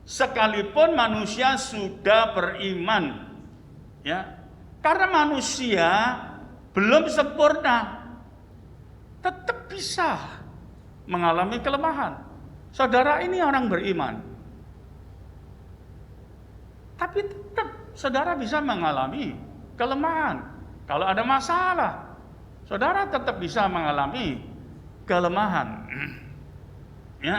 [SPEAKER 2] Sekalipun manusia sudah beriman, ya, karena manusia belum sempurna, tetap bisa mengalami kelemahan. Saudara ini orang beriman, tapi tetap saudara bisa mengalami kelemahan. Kalau ada masalah, saudara tetap bisa mengalami kelemahan. Ya.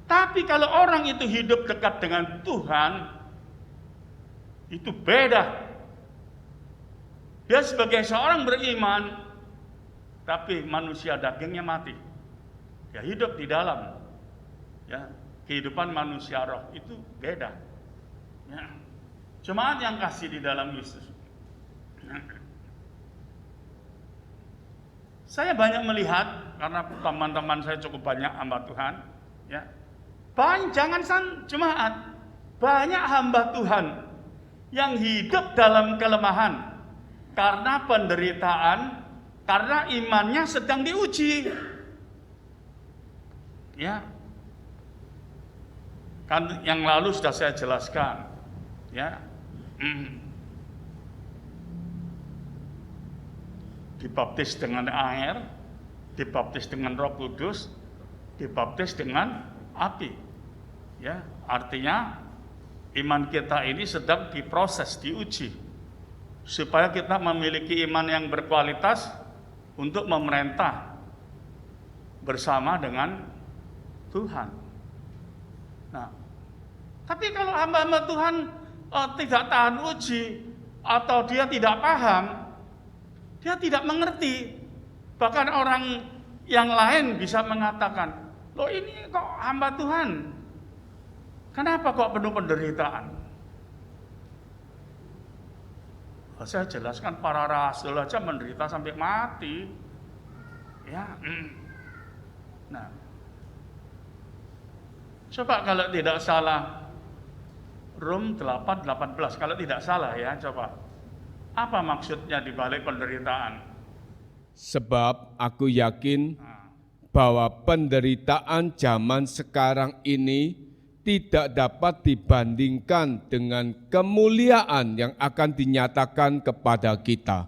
[SPEAKER 2] Tapi kalau orang itu hidup dekat dengan Tuhan, itu beda. Dia sebagai seorang beriman, tapi manusia dagingnya mati. Dia hidup di dalam, ya, kehidupan manusia roh itu beda. Ya. Jemaat yang kasih di dalam Yesus. Saya banyak melihat, karena teman-teman saya cukup banyak hamba Tuhan, ya. Jangan jemaat, banyak hamba Tuhan yang hidup dalam kelemahan karena penderitaan, karena imannya sedang diuji. Ya. Kan yang lalu sudah saya jelaskan, ya. Dibaptis dengan air, dibaptis dengan Roh Kudus, dibaptis dengan api. Ya, artinya iman kita ini sedang diproses, diuji, supaya kita memiliki iman yang berkualitas untuk memerintah bersama dengan Tuhan. Nah, tapi kalau hamba-hamba Tuhan tidak tahan uji atau dia tidak paham, dia tidak mengerti. Bahkan orang yang lain bisa mengatakan, loh ini kok hamba Tuhan, kenapa kok penuh penderitaan? Saya jelaskan para rasul aja menderita sampai mati. Ya. Nah, coba kalau tidak salah, Rom 8:18, kalau tidak salah ya, coba. Apa maksudnya di balik penderitaan?
[SPEAKER 3] Sebab aku yakin bahwa penderitaan zaman sekarang ini tidak dapat dibandingkan dengan kemuliaan yang akan dinyatakan kepada kita.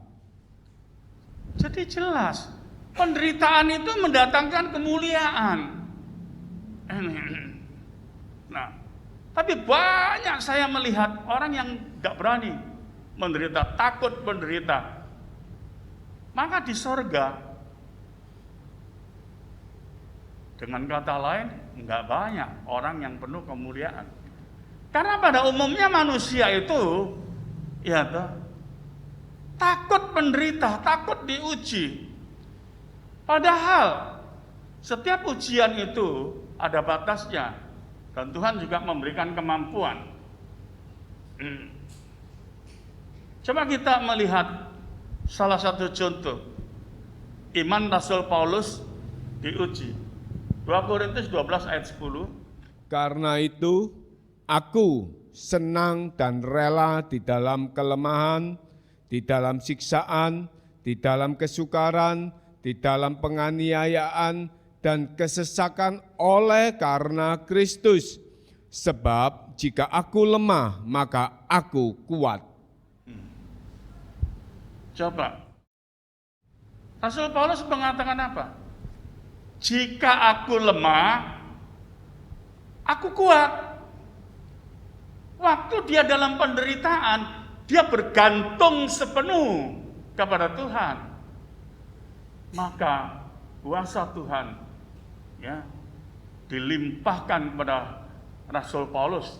[SPEAKER 2] Jadi jelas, penderitaan itu mendatangkan kemuliaan. Nah, tapi banyak saya melihat orang yang gak berani menderita, takut menderita. Maka di sorga, dengan kata lain, nggak banyak orang yang penuh kemuliaan. Karena pada umumnya manusia itu, ya takut menderita, takut diuji. Padahal setiap ujian itu ada batasnya, dan Tuhan juga memberikan kemampuan. Coba kita melihat salah satu contoh iman Rasul Paulus diuji. 2 Korintus 12 ayat 10.
[SPEAKER 3] Karena itu, aku senang dan rela di dalam kelemahan, di dalam siksaan, di dalam kesukaran, di dalam penganiayaan, dan kesesakan oleh karena Kristus. Sebab jika aku lemah, maka aku kuat.
[SPEAKER 2] Coba, Rasul Paulus mengatakan apa? Jika aku lemah, aku kuat. Waktu dia dalam penderitaan, dia bergantung sepenuh kepada Tuhan. Maka kuasa Tuhan ya dilimpahkan kepada Rasul Paulus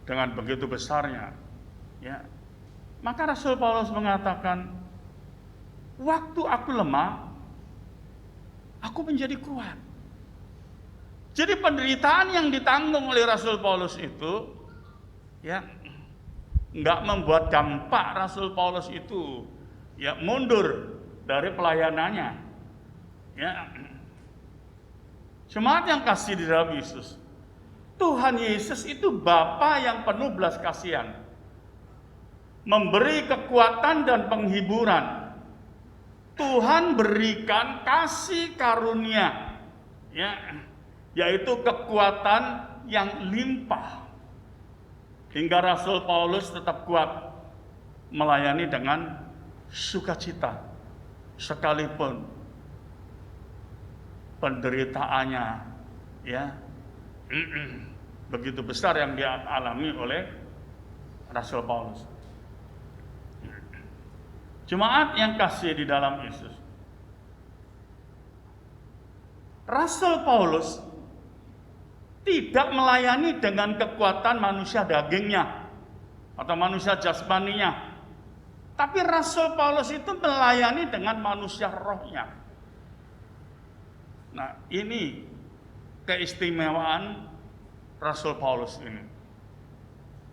[SPEAKER 2] dengan begitu besarnya. Ya. Maka Rasul Paulus mengatakan, waktu aku lemah, aku menjadi kuat. Jadi penderitaan yang ditanggung oleh Rasul Paulus itu, ya, nggak membuat dampak Rasul Paulus itu, ya, mundur dari pelayanannya. Ya, jemaat yang kasih di dalam Yesus, Tuhan Yesus itu Bapa yang penuh belas kasihan, memberi kekuatan dan penghiburan. Tuhan berikan kasih karunia, ya, yaitu kekuatan yang limpah, hingga Rasul Paulus tetap kuat melayani dengan sukacita, sekalipun penderitaannya, ya, begitu besar yang dialami oleh Rasul Paulus. Jemaat yang kasih di dalam Yesus, Rasul Paulus tidak melayani dengan kekuatan manusia dagingnya atau manusia jasmaninya, tapi Rasul Paulus itu melayani dengan manusia rohnya. Nah, ini keistimewaan Rasul Paulus ini.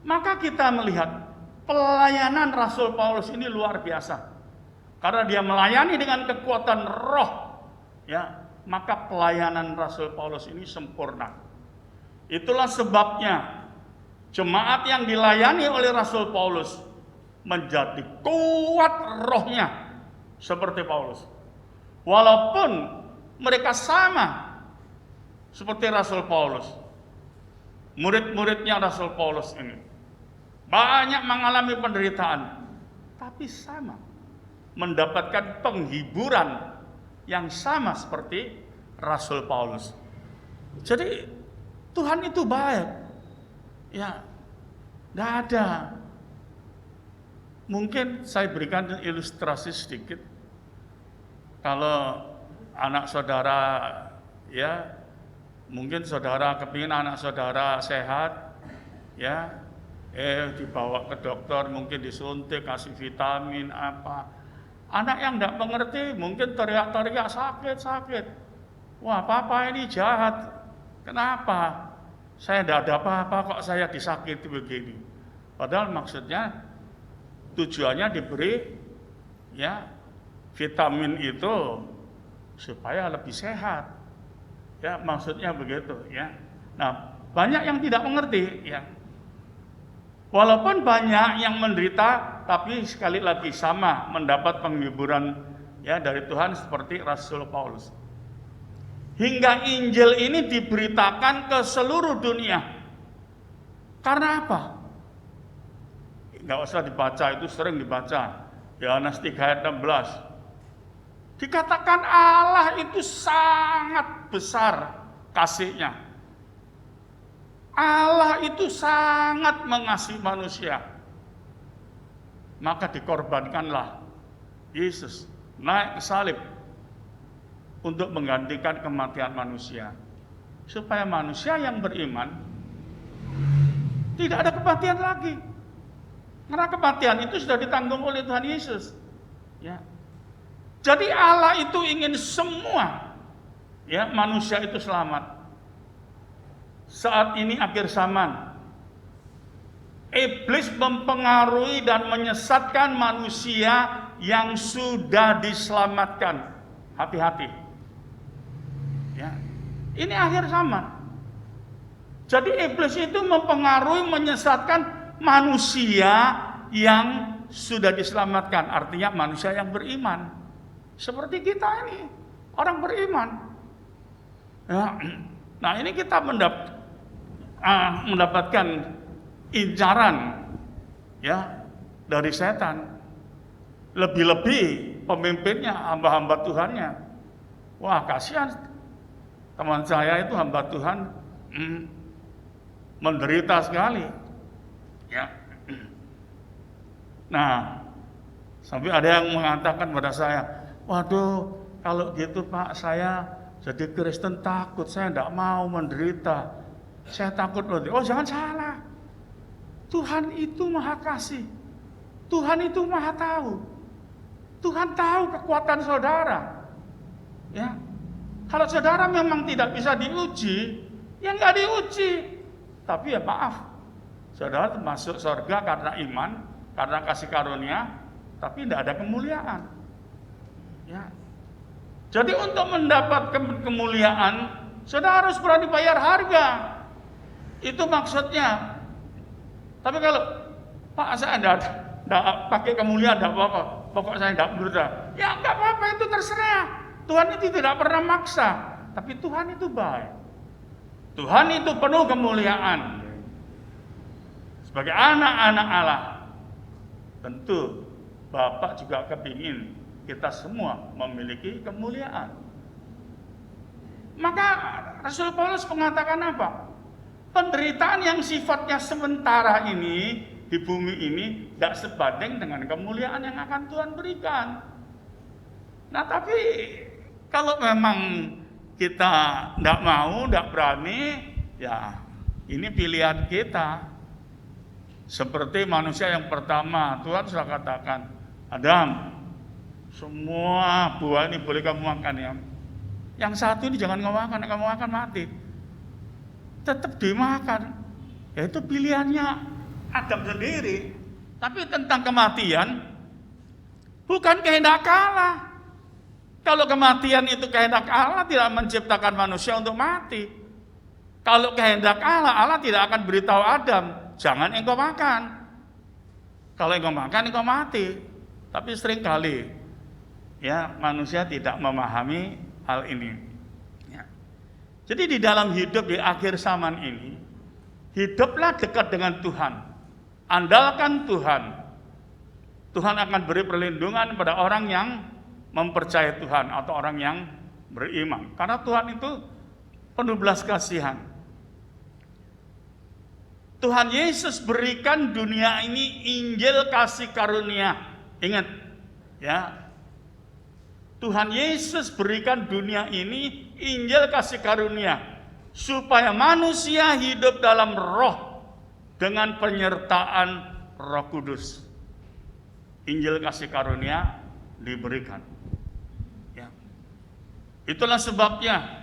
[SPEAKER 2] Maka kita melihat pelayanan Rasul Paulus ini luar biasa. Karena dia melayani dengan kekuatan roh, ya, maka pelayanan Rasul Paulus ini sempurna. Itulah sebabnya jemaat yang dilayani oleh Rasul Paulus menjadi kuat rohnya seperti Paulus. Walaupun mereka sama seperti Rasul Paulus, murid-muridnya Rasul Paulus ini banyak mengalami penderitaan, tapi sama mendapatkan penghiburan yang sama seperti Rasul Paulus. Jadi Tuhan itu baik, ya, tidak ada. Mungkin saya berikan ilustrasi sedikit. Kalau anak saudara ya mungkin saudara kepingin anak saudara sehat, ya dibawa ke dokter, mungkin disuntik, kasih vitamin apa. Anak yang tidak mengerti mungkin teriak-teriak sakit. Wah, papa ini jahat. Kenapa? Saya tidak ada apa-apa kok saya disakiti begini. Padahal maksudnya tujuannya diberi ya vitamin itu supaya lebih sehat. Ya, maksudnya begitu ya. Nah, banyak yang tidak mengerti ya. Walaupun banyak yang menderita, tapi sekali lagi sama mendapat penghiburan ya dari Tuhan seperti Rasul Paulus. Hingga Injil ini diberitakan ke seluruh dunia. Karena apa? Nggak usah dibaca, itu sering dibaca. Yohanes 3 ayat 16. Dikatakan Allah itu sangat besar kasih-Nya. Allah itu sangat mengasihi manusia. Maka dikorbankanlah Yesus naik ke salib untuk menggantikan kematian manusia. Supaya manusia yang beriman tidak ada kematian lagi. Karena kematian itu sudah ditanggung oleh Tuhan Yesus. Ya. Jadi Allah itu ingin semua ya manusia itu selamat. Saat ini akhir zaman, iblis mempengaruhi dan menyesatkan manusia yang sudah diselamatkan. Hati-hati. Ya. Ini akhir zaman. Jadi iblis itu mempengaruhi, menyesatkan manusia yang sudah diselamatkan. Artinya manusia yang beriman. Seperti kita ini, orang beriman. Ya. Nah, ini kita mendapatkan incaran ya dari setan. Lebih-lebih pemimpinnya, hamba-hamba Tuhannya. Wah, kasihan teman saya itu hamba Tuhan, menderita sekali. Ya. Nah, sampai ada yang mengatakan pada saya, waduh, kalau gitu Pak, saya jadi Kristen takut, saya tidak mau menderita. Saya takut loh. Oh, jangan salah. Tuhan itu Maha Kasih. Tuhan itu Maha Tahu. Tuhan tahu kekuatan saudara. Ya. Kalau saudara memang tidak bisa diuji, ya nggak diuji. Tapi ya maaf, saudara masuk surga karena iman, karena kasih karunia, tapi tidak ada kemuliaan. Ya. Jadi untuk mendapat kemuliaan, saudara harus berani bayar harga. Itu maksudnya. Tapi kalau Pak, saya tidak pakai kemuliaan, tidak apa-apa. Pokok saya tidak berdoa. Ya nggak apa-apa, itu terserah. Tuhan itu tidak pernah maksa. Tapi Tuhan itu baik. Tuhan itu penuh kemuliaan. Sebagai anak-anak Allah, tentu Bapak juga kepingin kita semua memiliki kemuliaan. Maka Rasul Paulus mengatakan apa? Penderitaan yang sifatnya sementara ini di bumi ini tidak sebanding dengan kemuliaan yang akan Tuhan berikan. Nah, tapi kalau memang kita tidak mau, tidak berani, ya ini pilihan kita. Seperti manusia yang pertama, Tuhan sudah katakan, Adam, semua buah ini boleh kamu makan ya. Yang satu ini jangan kamu makan, kamu makan mati. Tetap dimakan. Ya itu pilihannya Adam sendiri. Tapi tentang kematian, bukan kehendak Allah. Kalau kematian itu kehendak Allah, tidak menciptakan manusia untuk mati. Kalau kehendak Allah, Allah tidak akan beritahu Adam, jangan engkau makan. Kalau engkau makan, engkau mati. Tapi seringkali ya manusia tidak memahami hal ini. Ya. Jadi di dalam hidup di akhir zaman ini, hiduplah dekat dengan Tuhan. Andalkan Tuhan. Tuhan akan beri perlindungan pada orang yang mempercayai Tuhan atau orang yang beriman. Karena Tuhan itu penuh belas kasihan. Tuhan Yesus berikan dunia ini Injil kasih karunia. Ingat, ya. Tuhan Yesus berikan dunia ini Injil kasih karunia supaya manusia hidup dalam roh dengan penyertaan Roh Kudus. Injil kasih karunia diberikan. Ya. Itulah sebabnya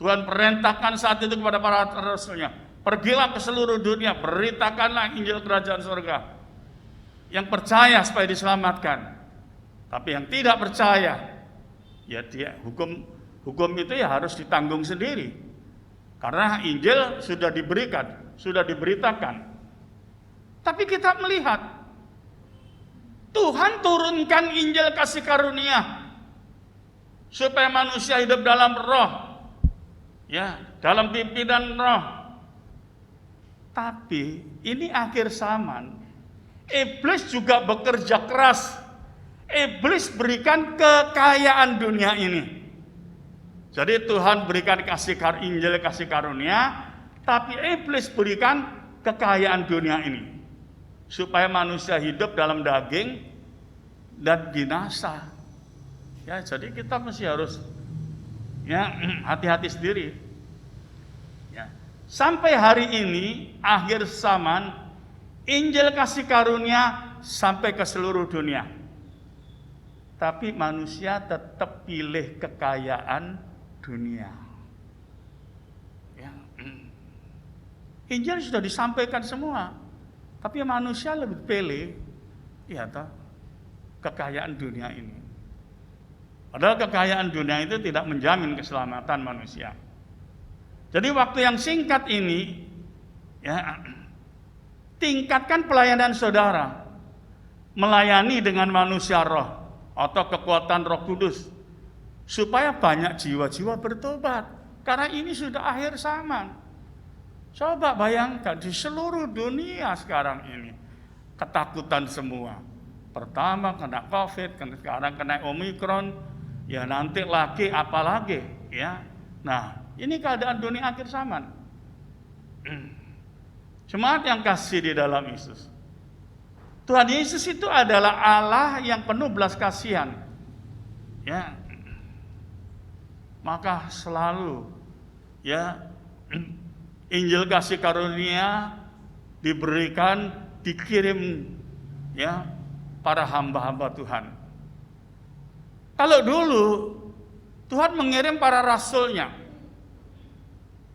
[SPEAKER 2] Tuhan perintahkan saat itu kepada para rasulnya, pergilah ke seluruh dunia, beritakanlah Injil Kerajaan Surga. Yang percaya supaya diselamatkan. Tapi yang tidak percaya, ya dia hukum itu ya harus ditanggung sendiri. Karena Injil sudah diberikan, sudah diberitakan. Tapi kita melihat Tuhan turunkan Injil kasih karunia supaya manusia hidup dalam roh, ya, dalam pimpinan roh. Tapi ini akhir zaman. Iblis juga bekerja keras. Iblis berikan kekayaan dunia ini. Jadi Tuhan berikan Injil kasih karunia, tapi iblis berikan kekayaan dunia ini supaya manusia hidup dalam daging dan binasa. Ya, jadi kita mesti harus ya hati-hati sendiri. Ya. Sampai hari ini akhir zaman, Injil kasih karunia sampai ke seluruh dunia. Tapi manusia tetap pilih kekayaan dunia. Ya. Injil sudah disampaikan semua, tapi manusia lebih pilih ya kekayaan dunia ini. Padahal kekayaan dunia itu tidak menjamin keselamatan manusia. Jadi waktu yang singkat ini, ya, tingkatkan pelayanan saudara, melayani dengan manusia roh atau kekuatan Roh Kudus, supaya banyak jiwa-jiwa bertobat. Karena ini sudah akhir zaman. Coba bayangkan di seluruh dunia sekarang ini ketakutan semua. Pertama kena COVID, sekarang kena Omikron, ya nanti lagi apalagi, ya. Nah, ini keadaan dunia akhir zaman. Jemaat yang kasih di dalam Yesus, Tuhan Yesus itu adalah Allah yang penuh belas kasihan. Ya. Maka selalu ya Injil kasih karunia diberikan, dikirim ya para hamba-hamba Tuhan. Kalau dulu Tuhan mengirim para rasulnya.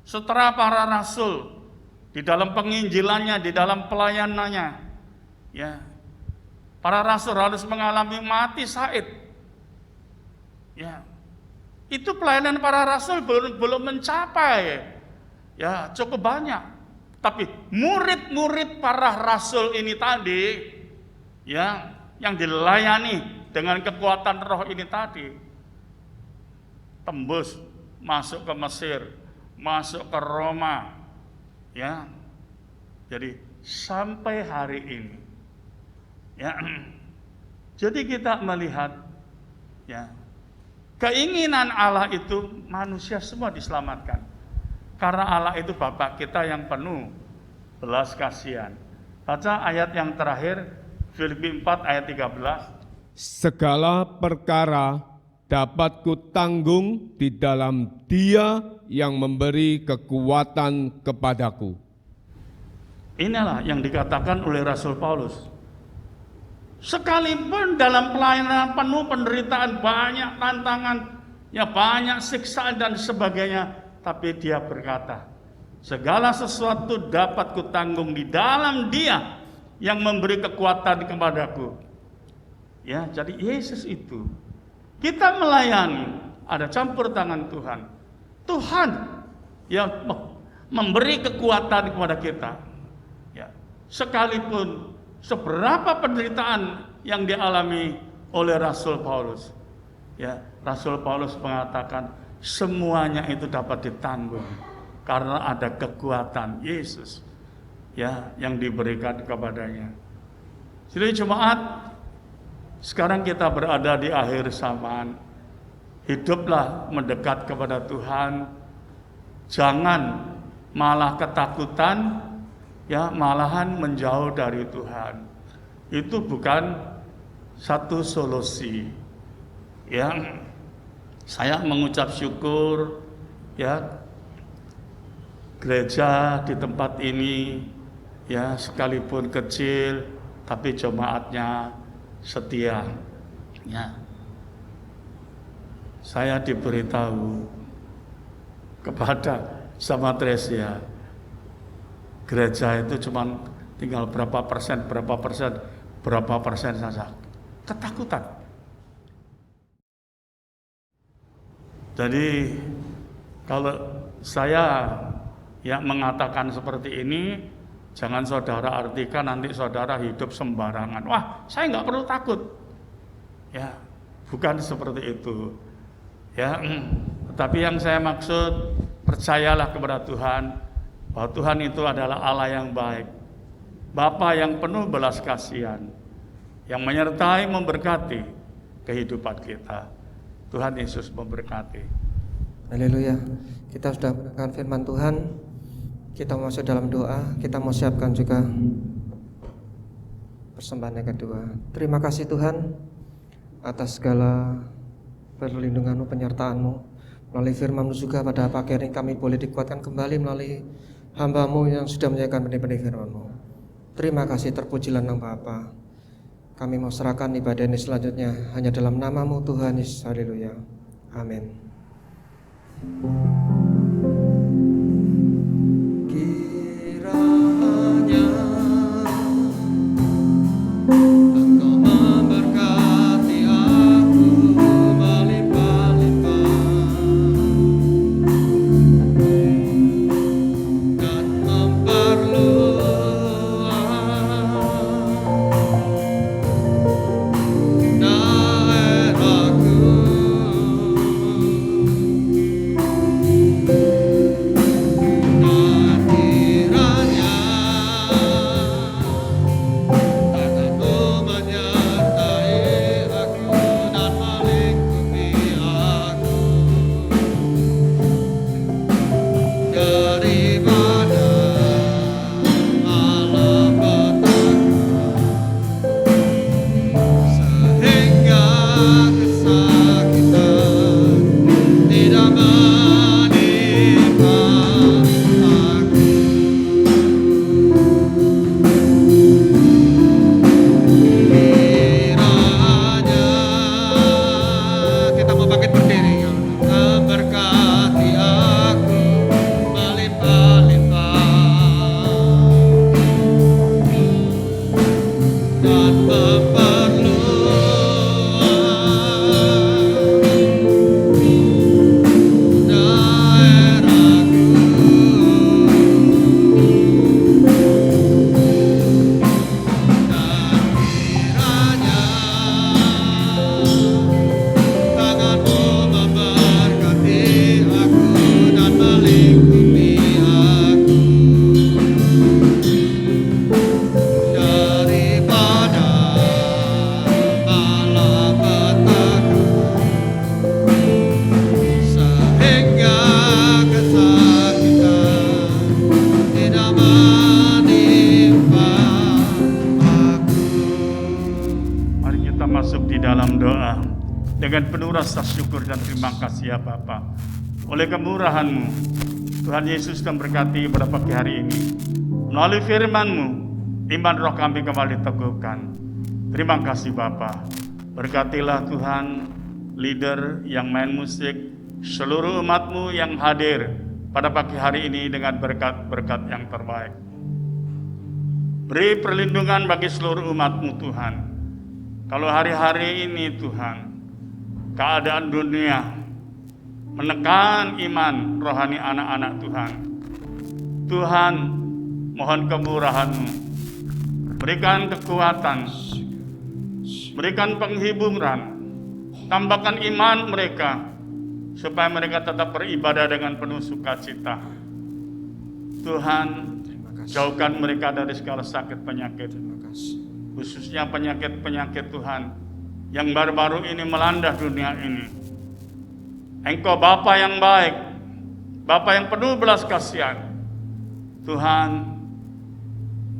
[SPEAKER 2] Setelah para rasul di dalam penginjilannya, di dalam pelayanannya, ya, para rasul harus mengalami mati syahid. Ya, itu pelayanan para rasul belum mencapai, ya cukup banyak. Tapi murid-murid para rasul ini tadi, ya, yang dilayani dengan kekuatan roh ini tadi, tembus masuk ke Mesir, masuk ke Roma, ya. Jadi sampai hari ini, ya. Jadi kita melihat, ya, keinginan Allah itu manusia semua diselamatkan. Karena Allah itu Bapa kita yang penuh belas kasihan. Baca ayat yang terakhir, Filipi 4 ayat 13.
[SPEAKER 3] Segala perkara dapat kutanggung di dalam Dia yang memberi kekuatan kepadaku.
[SPEAKER 2] Inilah yang dikatakan oleh Rasul Paulus. Sekalipun dalam pelayanan penuh penderitaan, banyak tantangan, ya banyak siksaan dan sebagainya, tapi dia berkata, segala sesuatu dapat kutanggung di dalam Dia yang memberi kekuatan kepadaku. Ya, jadi Yesus itu kita melayani, ada campur tangan Tuhan. Tuhan yang memberi kekuatan kepada kita. Ya, sekalipun seberapa penderitaan yang dialami oleh Rasul Paulus. Ya, Rasul Paulus mengatakan semuanya itu dapat ditanggung karena ada kekuatan Yesus, ya, yang diberikan kepadanya. Jadi jemaat, sekarang kita berada di akhir zaman. Hiduplah mendekat kepada Tuhan. Jangan malah ketakutan, ya, malahan menjauh dari Tuhan. Itu bukan satu solusi. Ya. Saya mengucap syukur ya, gereja di tempat ini ya sekalipun kecil tapi jemaatnya setia. Ya. Saya diberitahu kepada sama Tresia, gereja itu cuma tinggal berapa persen saja. Ketakutan. Jadi kalau saya yang mengatakan seperti ini, jangan saudara artikan nanti saudara hidup sembarangan. Wah, saya nggak perlu takut. Ya, bukan seperti itu. Ya, tapi yang saya maksud, percayalah kepada Tuhan bahwa Tuhan itu adalah Allah yang baik, Bapa yang penuh belas kasihan, yang menyertai memberkati kehidupan kita. Tuhan Yesus memberkati.
[SPEAKER 1] Haleluya. Kita sudah mendengar firman Tuhan. Kita masuk dalam doa. Kita mau siapkan juga persembahan yang kedua. Terima kasih Tuhan atas segala perlindungan-Mu, penyertaan-Mu. Melalui firman-Mu juga pada pagi hari kami boleh dikuatkan kembali melalui hamba-Mu yang sudah menyampaikan benih-benih firman-Mu. Terima kasih, terpujilah nama Bapa. Kami mau serahkan ibadah ini selanjutnya hanya dalam nama-Mu Tuhan Yesus. Haleluya. Amin. Kiranya Engkau memberkati aku melimpah-limpah dan memperluas
[SPEAKER 2] dengan penuh rasa syukur dan terima kasih ya Bapa. Oleh kemurahan-Mu, Tuhan Yesus memberkati pada pagi hari ini. Melalui firman-Mu, iman roh kami kembali teguhkan. Terima kasih Bapa. Berkatilah Tuhan leader yang main musik, seluruh umat-Mu yang hadir pada pagi hari ini dengan berkat-berkat yang terbaik. Beri perlindungan bagi seluruh umat-Mu Tuhan. Kalau hari-hari ini Tuhan, keadaan dunia menekan iman rohani anak-anak Tuhan. Tuhan, mohon kemurahan-Mu, berikan kekuatan, berikan penghiburan, tambahkan iman mereka, supaya mereka tetap beribadah dengan penuh sukacita. Tuhan, jauhkan mereka dari segala sakit penyakit, khususnya penyakit-penyakit Tuhan yang baru-baru ini melanda dunia ini. Engkau Bapa yang baik, Bapa yang penuh belas kasihan. Tuhan,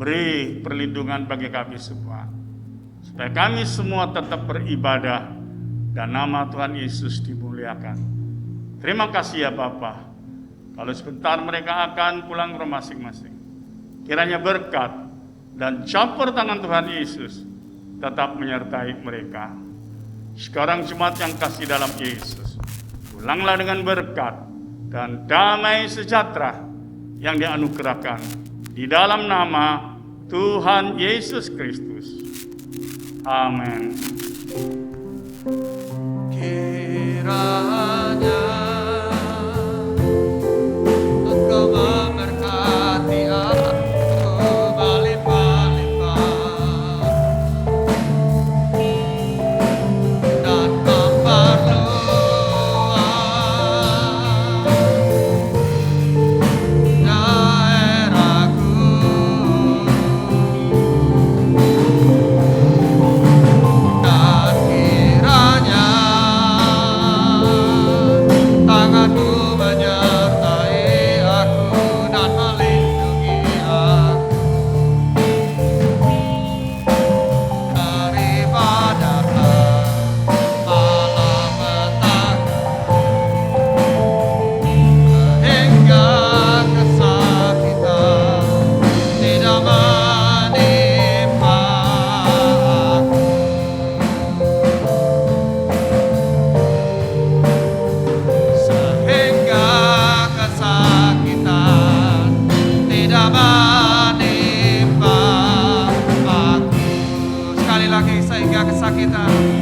[SPEAKER 2] beri perlindungan bagi kami semua, supaya kami semua tetap beribadah dan nama Tuhan Yesus dimuliakan. Terima kasih ya Bapa. Kalau sebentar mereka akan pulang ke rumah masing-masing, kiranya berkat dan campur tangan Tuhan Yesus tetap menyertai mereka. Sekarang jemaat yang kasih dalam Yesus, pulanglah dengan berkat dan damai sejahtera yang dianugerahkan di dalam nama Tuhan Yesus Kristus. Amin.
[SPEAKER 1] Kiranya Engkau memberkati aku berlimpah-limpah dan memperluas daerahku, dan kiranya tanganmu menyertai aku dan melindungi aku daripada malapetaka hingga kesakitan tidak menimpa aku. Sehingga kesakitan tidak menimpa aku. Sekali lagi, sehingga kesakitan